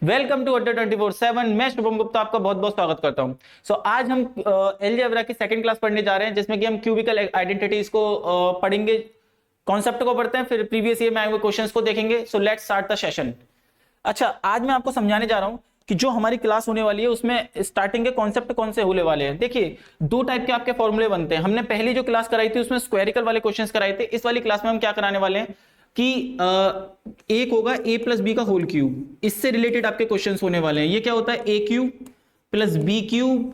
Welcome to अड्डा 24/7। मैं शुभम गुप्ता आपका बहुत बहुत स्वागत करता हूं। आज हम अलजेब्रा की सेकंड क्लास पढ़ने जा रहे हैं, जिसमें कि हम क्यूबिकल आइडेंटिटीज को पढ़ेंगे, कॉन्सेप्ट को पढ़ते हैं, फिर प्रीवियस ईयर में आए हुए क्वेश्चंस को देखेंगे। So let's start the session. अच्छा, आज मैं आपको समझाने जा रहा हूं कि जो हमारी क्लास होने वाली है उसमें स्टार्टिंग के कॉन्सेप्ट कौन से होने वाले हैं। देखिए, दो टाइप के आपके फॉर्मूले बनते हैं। हमने पहली जो क्लास कराई थी उसमें स्क्वेरिकल वाले क्वेश्चंस कराए थे। इस वाली क्लास में हम क्या कराने वाले हैं कि एक होगा a प्लस बी का होल क्यूब, इससे रिलेटेड आपके क्वेश्चंस होने वाले हैं। ये क्या होता है, a cube plus B cube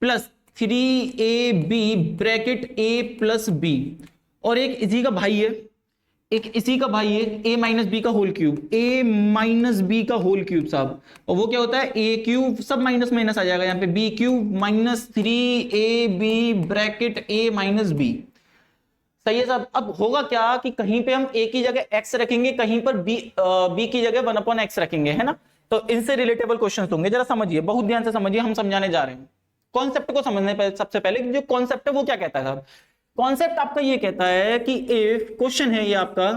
plus 3ab bracket a plus B, और एक इसी का भाई है, a माइनस बी का whole cube, a minus B का होल क्यूब साहब। और वो क्या होता है, a क्यूब, सब माइनस माइनस आ जाएगा यहाँ पे, b cube minus 3ab bracket a minus B. सही है साहब। अब होगा क्या कि कहीं पे हम a की जगह x रखेंगे, कहीं पर b की जगह 1/x रखेंगे, है ना। तो इनसे रिलेटेबल क्वेश्चंस होंगे। जरा समझिए, बहुत ध्यान से समझिए, हम समझाने जा रहे हैं। कॉन्सेप्ट को समझने पहले, सबसे पहले जो कॉन्सेप्ट है वो क्या कहता है साहब। कॉन्सेप्ट आपका ये कहता है कि इफ क्वेश्चन है ये आपका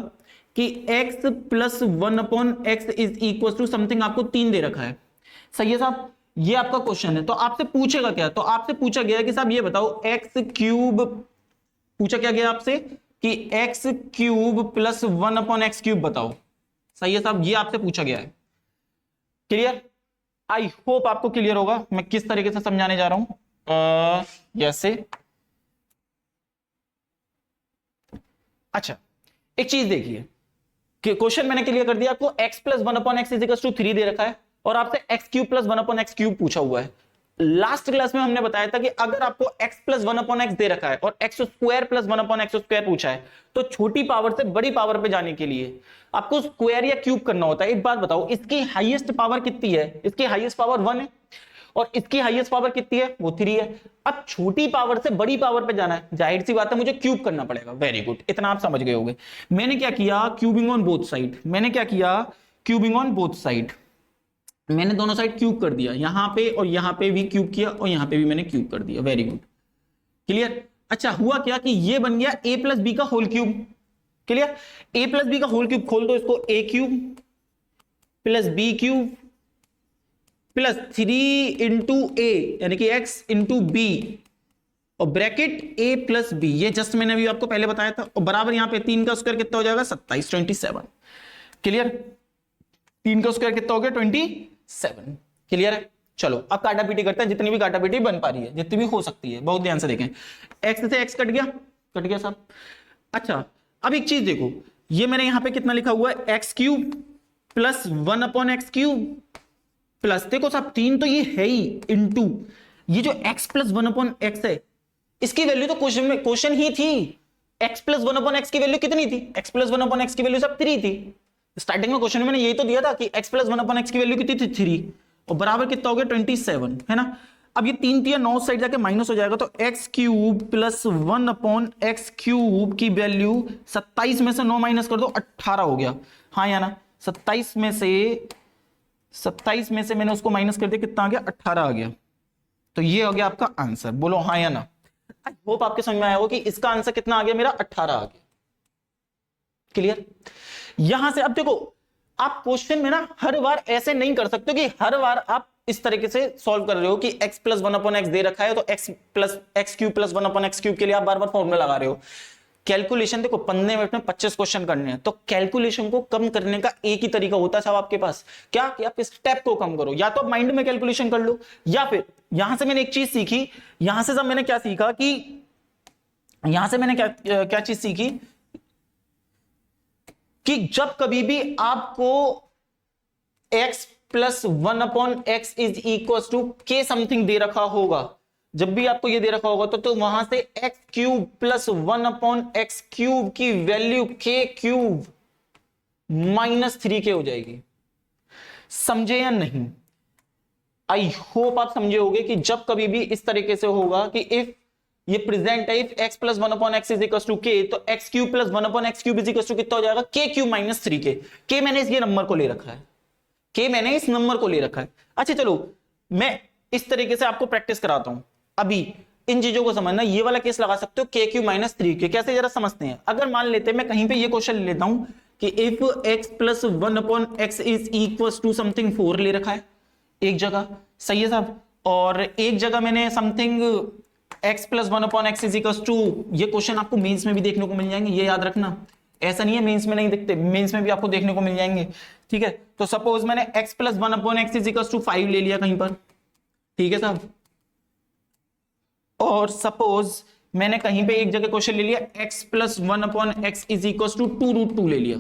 कि x plus 1/x is equal to something, आपको 3 दे रखा है। सही है साहब, ये आपका क्वेश्चन है। तो आपसे पूछेगा क्या, तो आपसे पूछा गया है कि साहब ये बताओ x क्यूब, पूछा क्या गया आपसे कि x cube plus 1/x cube बताओ। सही है साहब, ये आपसे पूछा गया है। क्लियर? आई होप आपको क्लियर होगा मैं किस तरीके से समझाने जा रहा हूं। जैसे अच्छा, एक चीज देखिए कि क्वेश्चन मैंने क्लियर कर दिया आपको। x plus 1/x is equal to 3 दे रखा है और आपसे x cube plus 1/x cube पूछा हुआ है। लास्ट क्लास में हमने बताया था कि अगर आपको x प्लस 1/x दे रखा है और x square plus 1/x square पूछा है, तो छोटी पावर से बड़ी पावर पे जाने के लिए आपको स्क्वायर या क्यूब करना होता है। एक बात बताओ, इसकी हाईएस्ट पावर कितनी है? इसकी हाईएस्ट पावर 1 है और इसकी हाईएस्ट पावर कितनी है? वो 3 है। अब छोटी पावर से बड़ी पावर पे जाना है, जाहिर सी बात है मुझे क्यूब करना पड़ेगा। वेरी गुड, इतना आप समझ गए होंगे। मैंने क्या किया, क्यूबिंग ऑन बोथ साइड। मैंने क्या किया, क्यूबिंग ऑन बोथ साइड। मैंने दोनों साइड क्यूब कर दिया, यहां पे और यहां पे भी क्यूब किया और यहां पे भी मैंने क्यूब कर दिया। Very good, clear. अच्छा, हुआ क्या कि ये बन गया a प्लस बी का whole cube. Clear? a plus B का होल क्यूब खोल दो इसको, a cube plus B cube plus 3 into a यानी कि x इंटू बी और ब्रैकेट a प्लस बी। ये जस्ट मैंने अभी आपको पहले बताया था। और बराबर यहां पे 3 का स्क्वायर कितना हो जाएगा, 27, 27। क्लियर? 3 का स्क्वायर कितना हो गया, 27। क्लियर है? चलो अब काटा पीटी करते हैं, जितनी भी काटा पीटी बन पा रही है, जितनी भी हो सकती है। बहुत ध्यान से देखें, x से x कट गया, कट गया साहब। अच्छा, अब एक चीज देखो, ये मैंने यहां पे कितना लिखा हुआ है, x cube plus 1/x cube plus, देखो साहब 3 तो ये है ही, इंटू ये जो x प्लस 1/x है, इसकी वैल्यू तो क्वेश्चन ही थी। x प्लस 1/x की वैल्यू कितनी थी? x प्लस 1/x की वैल्यू सब 3 थी। स्टार्टिंग में क्वेश्चन में मैंने यही तो दिया था कि x प्लस 1/x की वैल्यू कितनी थी, 3, और बराबर कितना हो गया, 27, है ना। अब ये 3 3 9 साइड जाके माइनस हो जाएगा, तो x cube plus 1/x cube की वैल्यू 27 में से 9 माइनस कर दो, 18 हो गया। हाँ या ना, 27 में से मैंने उसको माइनस कर दिया, कितना आ गया, 18 आ गया। तो ये हो गया आपका आंसर। बोलो हाँ या ना। आई होप आपके समझ में आया हो कि इसका आंसर कितना आ गया मेरा, 18 आ गया। क्लियर? यहां से अब देखो, आप क्वेश्चन में ना हर बार ऐसे नहीं कर सकते कि हर बार आप इस तरीके से सॉल्व कर रहे हो कि x प्लस 1/x दे रखा है तो x cube plus 1/x cube के लिए आप बार बार फॉर्मूला लगा रहे हो। कैलकुलेशन देखो, 15 मिनट में 25 क्वेश्चन करने हैं, तो कैलकुलेशन को कम करने का एक ही तरीका होता है साहब आपके पास, क्या कि आप स्टेप को कम करो। या तो आप माइंड में कैलकुलेशन कर लो, या फिर यहां से मैंने एक चीज सीखी, यहां से सब मैंने क्या सीखा कि यहां से मैंने क्या चीज सीखी कि जब कभी भी आपको x plus 1/x is equal to K something दे रखा होगा, जब भी आपको ये दे रखा होगा तो वहां से x cube plus 1/x cube की value k cube minus 3k हो जाएगी। समझे या नहीं? आई होप आप समझे होगे कि जब कभी भी इस तरीके से होगा कि इफ ये प्रेजेंट है, if x plus 1/x is equal to k, तो x cube plus 1/x cube is equal to कितना हो जाएगा, k cube minus 3k। k मैंने इस ये नंबर को ले रखा है, k मैंने इस नंबर को ले रखा है। अच्छा चलो, मैं इस तरीके से आपको प्रैक्टिस कराता हूं। अभी इन चीजों को समझना, ये वाला केस लगा सकते हो k क्यूब माइनस 3k। कैसे, जरा समझते हैं। अगर मान लेते हैं मैं कहीं पे ये क्वेश्चन ले लेता हूं कि if x plus 1/x is equal to something 4 ले रखा है एक जगह, सही है साहब, और एक जगह मैंने something x plus 1/x is equal to, ये क्वेश्चन आपको मेंस में भी देखने को मिल जाएंगे, ये याद रखना, ऐसा नहीं है मेंस में नहीं दिखते, मेंस में भी आपको देखने को मिल जाएंगे, ठीक है। तो सपोज मैंने x plus 1/x is equal to 5 ले लिया कहीं पर, ठीक है साहब, और सपोज मैंने कहीं पे एक जगह क्वेश्चन ले लिया x plus 1/x is equal to 2√2 ले लिया,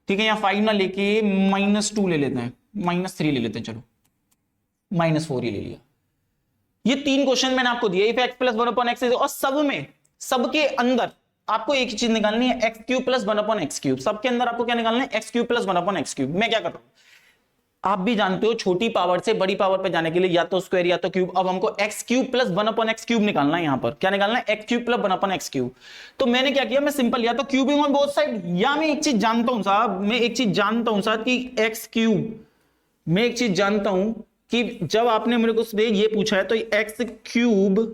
ठीक है, यहां 5 ना लेके -2 ले लेते हैं, -3 ले लेते हैं, चलो -4 ही ले लिया। ये 3 क्वेश्चन मैंने आपको दिए, if x plus 1/x is, और सब में, सबके अंदर आपको एक ही चीज निकालनी है, x³ प्लस 1/x³, सबके अंदर आपको क्या निकालना है, x³ प्लस 1/x³। मैं क्या कर रहा हूं, आप भी जानते हो छोटी पावर से बड़ी पावर पे जाने के लिए या तो स्क्वायर या तो क्यूब, अब हमको x³ प्लस 1/x³ निकालना है, यहां पर क्या निकालना है, x³ प्लस 1/x³। तो मैंने क्या किया, मैं सिंपल या तो क्यूबिंग ऑन बोथ साइड, या मैं एक चीज जानता हूं साहब, मैं एक चीज जानता हूं साहब कि x³, मैं एक चीज जानता हूं कि जब आपने मेरे को ये पूछा है तो x³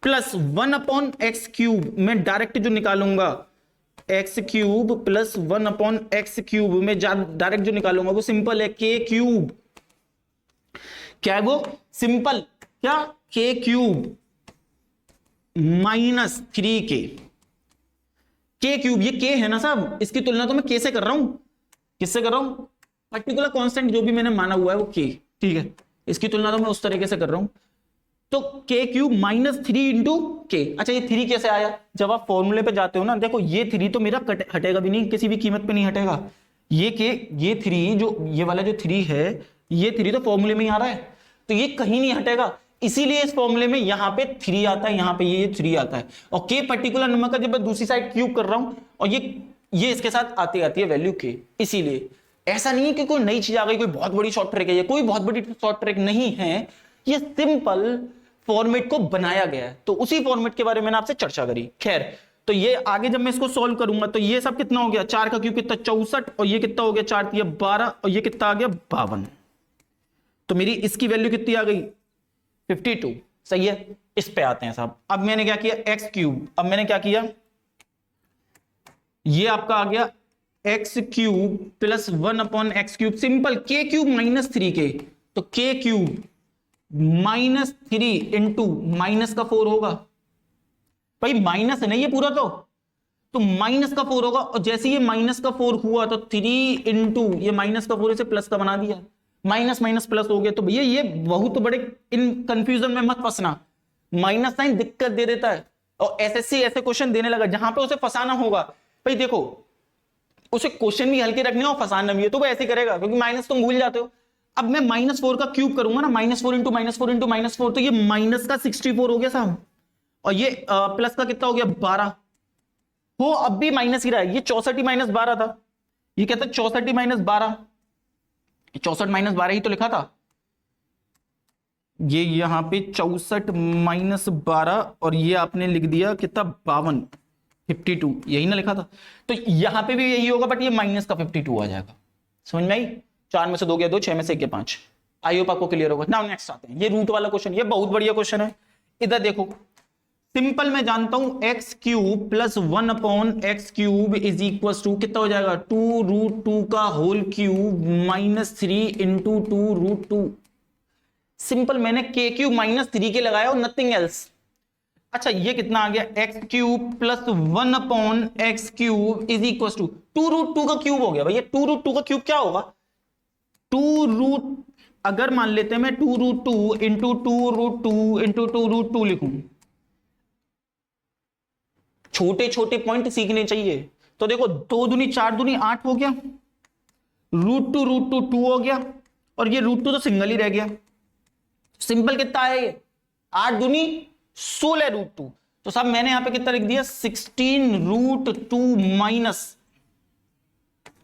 प्लस 1/x³ मैं डायरेक्ट जो निकालूंगा, x³ प्लस 1/x³ में डायरेक्ट जो निकालूंगा वो सिंपल है k³, क्या है वो सिंपल, क्या k³ माइनस 3k, k³ ये k है ना साहब, इसकी तुलना तो मैं k से कर रहा हूं, किससे कर रहा हूं, पर्टिकुलर कांस्टेंट जो भी मैंने माना हुआ है वो k, ठीक है, इसकी तुलना तो मैं उस तरीके से कर रहा हूं, तो k³ माइनस 3 इंटू k। अच्छा ये 3 कैसे आया, जब आप फॉर्मूले पे जाते हो ना, देखो ये 3 तो मेरा हटेगा भी नहीं, किसी भी कीमत पे नहीं हटेगा, ये 3 जो ये वाला जो 3 है, ये 3 तो फॉर्मूले में ही आ रहा है, तो ये कहीं नहीं हटेगा, इसीलिए इस फॉर्मूले में यहां पे 3 आता है, यहां पे ये 3 आता है, और k पर्टिकुलर नंबर का जब मैं दूसरी साइड क्यूब कर रहा हूं, और ये इसके साथ आती है वैल्यू k। इसीलिए ऐसा नहीं है कि कोई नई चीज आ गई, कोई बहुत बड़ी शॉर्ट ट्रिक है, ये कोई बहुत बड़ी शॉर्ट ट्रिक नहीं है, ये सिंपल फॉर्मेट को बनाया गया है, तो उसी फॉर्मेट के बारे में मैंने आपसे चर्चा करी। खैर, तो ये आगे जब मैं इसको सॉल्व करूंगा तो ये सब कितना हो गया, 4 का क्यूब कितना 64, और ये कितना हो गया 4 3 12, और ये कितना आ गया 52, तो मेरी इसकी वैल्यू कितनी आ गई 52, सही है। इस पे आते हैं साहब, अब मैंने क्या किया x³, अब मैंने क्या किया, ये आपका आ गया x³ plus 1/x³, simple k³ minus 3k, तो k³ माइनस 3 इंटू माइनस का 4 होगा, भाई माइनस है नहीं ये पूरा, तो माइनस का 4 होगा, और जैसे ये माइनस का 4 हुआ तो 3 इंटू ये माइनस का 4 इसे प्लस का बना दिया, माइनस माइनस प्लस हो गया। तो भैया ये बहुत बड़े इन कंफ्यूजन में मत फंसना, माइनस साइन दिक्कत दे देता है, और एसएससी ऐसे क्वेश्चन देने लगा जहां पे उसे फंसाना होगा, भाई देखो उसे क्वेश्चन भी हल्के रखने और फंसाना भी है, तो वो ऐसे करेगा, क्योंकि माइनस तुम भूल जाते हो। अब मैं -4 का क्यूब करूंगा ना, -4 इंटू -4 इंटू -4, तो ये माइनस का 64 हो गया साहब, और ये प्लस का कितना हो गया 12, हो अब भी माइनस ही रहा है, ये 64 ही -12 था, ये कहता है 64 ही -12, 64 -12 ही तो लिखा था, ये यहां पे 64 -12, और ये आपने लिख दिया कितना 52, 52 यही ना लिखा था, तो यहां पे भी यही होगा, बट ये माइनस का 52 आ जाएगा, समझ में आई। 4 में से 2 गया 2, 6 में से 1 गया 5। आई होप आपको क्लियर होगा। नाउ नेक्स्ट आते हैं, ये रूट वाला क्वेश्चन, ये बहुत बढ़िया क्वेश्चन है। इधर देखो, सिंपल मैं जानता हूं x³ plus 1/x³ is equal to कितना हो जाएगा 2√2 का whole cube minus 3 into 2√2। Simple मैंने k³ माइनस 3 के लगाया और नथिंग एल्स। अच्छा ये कितना आ गया x³ plus 1/x³ is equal to 2√2 का क्यूब हो गया। भैया 2√2 का क्यूब क्या होगा, 2√, अगर मान लेते हैं मैं 2√2 इंटू 2√2 इंटू 2√2 लिखूं, छोटे छोटे पॉइंट सीखने चाहिए। तो देखो 2 दूनी 4 दूनी 8 हो गया, √2 2 हो गया, और ये √2 तो सिंगल ही रह गया। सिंपल कितना है ये 8 दूनी 16 √2, तो साहब मैंने यहां पे कितना लिख दिया 16√2 माइनस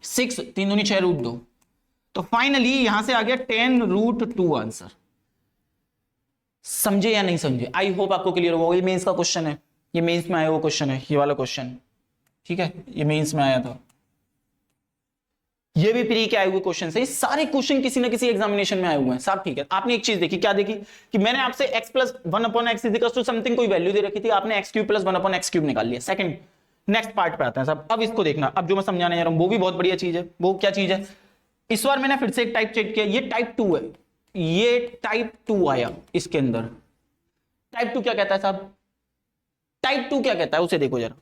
6, 3 दूनी 6 √2, तो फाइनली यहां से आ गया 10√2 आंसर। समझे या नहीं समझे, आई होप आपको क्लियर होगा। ये मेंस का क्वेश्चन है, ये मेंस में आया हुआ क्वेश्चन है, ये वाला क्वेश्चन, ठीक है, ये मेंस में आया था। ये भी प्री के आए हुए क्वेश्चन है, सारे क्वेश्चन किसी ना किसी एग्जामिनेशन में आए हुए हैं साहब, ठीक है। आपने एक चीज देखी, क्या देखी कि मैंने आपसे x plus 1/x is equal to something कोई वैल्यू दे रखी थी, आपने x³ प्लस 1/x³ निकाल लिया। सेकंड नेक्स्ट पार्ट पे आते हैं साहब। अब इसको देखना, अब जो मैं समझाने जा रहा हूं वो भी बहुत बढ़िया चीज है। वो क्या चीज है, इस बार मैंने फिर से एक टाइप चेक किया, ये टाइप 2 है, ये टाइप 2 आया इसके अंदर। टाइप 2 क्या कहता है साहब, टाइप 2 क्या कहता है उसे देखो जरा,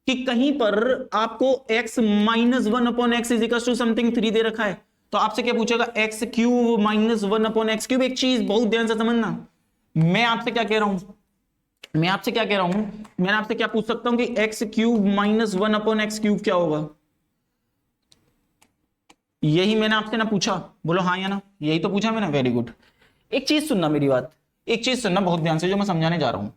कि कहीं पर आपको x minus 1 upon x is equal to something 3 दे रखा है, तो आपसे क्या पूछेगा, X cube minus 1 upon x cube. एक चीज बहुत ध्यान से समझना, मैं आपसे क्या कह रहा हूं, मैं आपसे क्या कह रहा हूं, मैं आपसे क्या पूछ सकता हूं कि x cube minus 1 upon x cube क्या होगा, यही मैंने आपसे ना पूछा, बोलो हाँ या ना, यही तो पूछा मैंने, वेरी गुड। एक चीज सुनना मेरी बात, एक चीज सुनना बहुत ध्यान से जो मैं समझाने जा रहा हूं।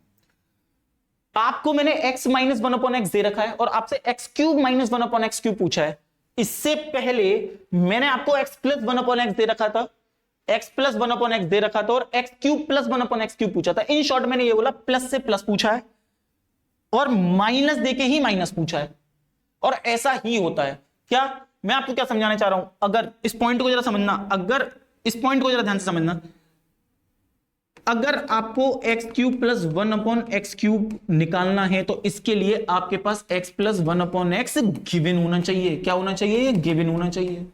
आपको मैंने x माइनस 1 अपॉन एक्स दे रखा है और आपसे x cube minus 1 upon x cube पूछा है। इससे पहले मैंने आपको x प्लस 1 अपॉन एक्स दे रखा था, x प्लस 1 अपॉन एक्स दे रखा था और x cube plus 1 upon x cube पूछा था। इन शॉर्ट मैंने ये बोला प्लस से प्लस पूछा है और माइनस देके ही माइनस पूछा है, और ऐसा ही होता है। क्या मैं आपको क्या समझाने चाह रहा हूं, अगर इस पॉइंट को जरा समझना, अगर इस पॉइंट को जरा ध्यान से समझना, अगर आपको x cube plus 1 upon x cube निकालना है तो इसके लिए आपके पास x plus 1 upon x given होना चाहिए। क्या होना चाहिए, गिवन होना चाहिए।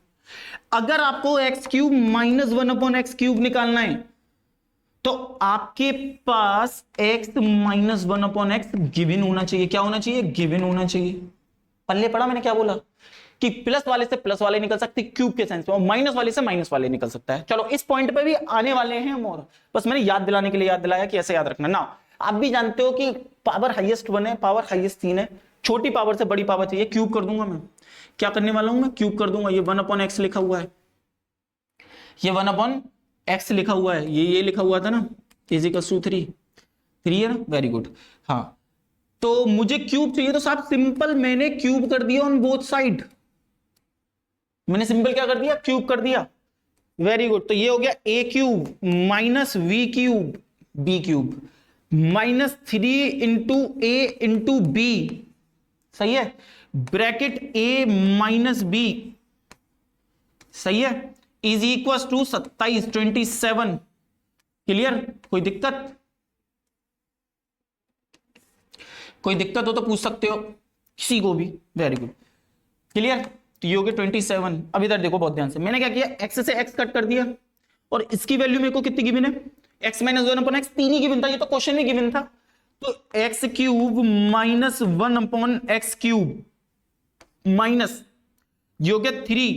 अगर आपको x cube minus 1 upon x cube निकालना है तो आपके पास x minus 1 upon x given होना चाहिए। क्या होना चाहिए, गिवन होना चाहिए। पल्ले पड़ा मैंने क्या बोला कि प्लस वाले से प्लस वाले निकल सकते क्यूब के सेंस में, और माइनस वाले से माइनस वाले निकल सकता है। चलो इस पॉइंट पे भी आने वाले हैं हम, और बस मैंने याद दिलाने के लिए याद दिलाया कि ऐसे याद रखना ना। आप भी जानते हो कि पावर हाईएस्ट 1 है, पावर हाईएस्ट 3 है, छोटी पावर से बड़ी पावर चाहिए, क्यूब कर दूंगा मैं। क्या करने वाला हूं मैं, क्यूब कर दूंगा। ये 1 अपॉन एक्स लिखा हुआ है, ये 1 अपॉन एक्स लिखा हुआ है, ये लिखा हुआ था ना, इजिकल्स टू 3 है ना, वेरी गुड। हाँ तो मुझे क्यूब चाहिए, तो साहब सिंपल मैंने क्यूब कर दिया ऑन बोथ साइड, मैंने सिंपल क्या कर दिया, क्यूब कर दिया, वेरी गुड। तो ये हो गया a cube minus B cube B cube minus 3 into A into B, सही है, ब्रैकेट a माइनस बी, सही है, इज इक्वल टू 27 क्लियर। कोई दिक्कत, कोई दिक्कत हो तो पूछ सकते हो किसी को भी, वेरी गुड, क्लियर। तो ये हो गया 27। अब इधर देखो बहुत ध्यान से, मैंने क्या किया, x से x कट कर दिया और इसकी वैल्यू मेरे को कितनी गिवन है, x माइनस 1 अपॉन एक्स, 3 ही गिवन था, ये तो क्वेश्चन में गिवन था। तो X cube minus 1 upon x cube minus ये हो गया 3,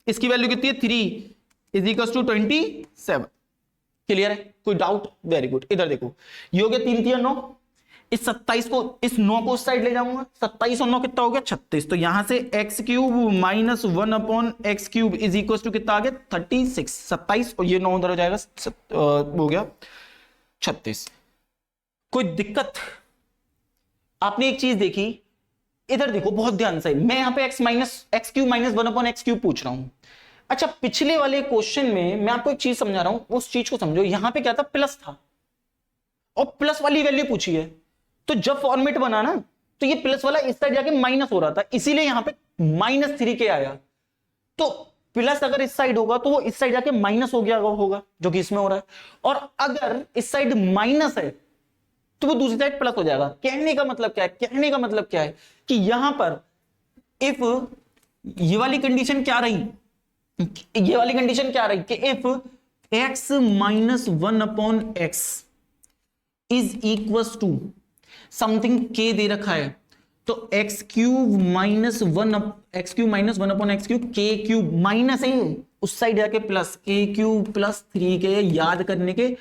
इसकी वैल्यू कितनी है 3 इज इक्वल टू 27, क्लियर है, कोई डाउट, वेरी गुड। इधर देखो ये हो गया 3 3 9, इस 27 को, इस 9 को उस साइड ले जाऊंगा, 27 और 9 कितना हो गया 36। तो यहां से X cube minus 1 upon x cube is equal to कितना आ गया 36, 27 और ये 9 उधर हो जाएगा, हो गया 36। कोई दिक्कत, आपने एक चीज देखी, इधर देखो बहुत ध्यान से, मैं यहां पे x cube minus 1 upon x cube पूछ रहा हूं। अच्छा पिछले वाले क्वेश्चन में मैं आपको एक चीज समझा रहा हूं, उस चीज को समझो। यहां पे क्या था, प्लस था और प्लस वाली वैल्यू पूछी है, तो जब फॉर्मेट बना ना तो ये प्लस वाला इस साइड जाके माइनस हो रहा था, इसीलिए यहां पे -3 आया। तो प्लस अगर इस साइड होगा तो वो इस साइड जाके माइनस हो गया होगा, जो कि इसमें हो रहा है, और अगर इस साइड माइनस है तो वो दूसरी साइड प्लस हो जाएगा। कहने का मतलब क्या है, कहने का मतलब क्या है कि यहां पर इफ ये वाली कंडीशन क्या रही, ये वाली कंडीशन क्या रही कि if x minus 1 upon x is equal to something k दे रखा है, तो X cube minus 1 upon x cube, K cube minus है उस साइड जाके प्लस, के क्यूब प्लस 3k। याद करने के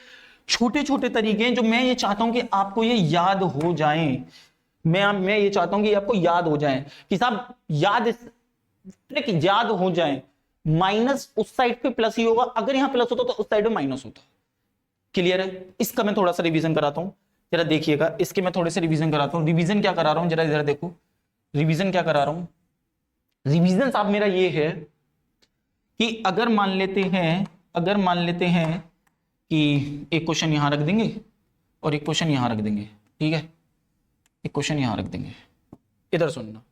छोटे छोटे तरीके हैं जो मैं ये चाहता हूं कि आपको ये याद हो जाएं। मैं ये चाहता हूं कि आपको याद हो जाएं कि साहब याद, ट्रिक याद हो जाए। माइनस उस साइड पे प्लस ही होगा, अगर यहां प्लस होता तो उस साइड पे माइनस होता, क्लियर है। इसका मैं थोड़ा सा रिवीजन कराता हूं, जरा देखिएगा, इसके मैं थोड़े से रिवीजन कराता हूं। रिवीजन क्या करा रहा हूं, जरा इधर देखो, रिवीजन क्या करा रहा हूं। रिवीजन साहब मेरा ये है कि अगर मान लेते हैं कि एक क्वेश्चन यहां रख देंगे और एक क्वेश्चन यहां रख देंगे, ठीक है, एक क्वेश्चन यहां रख देंगे। इधर सुनना,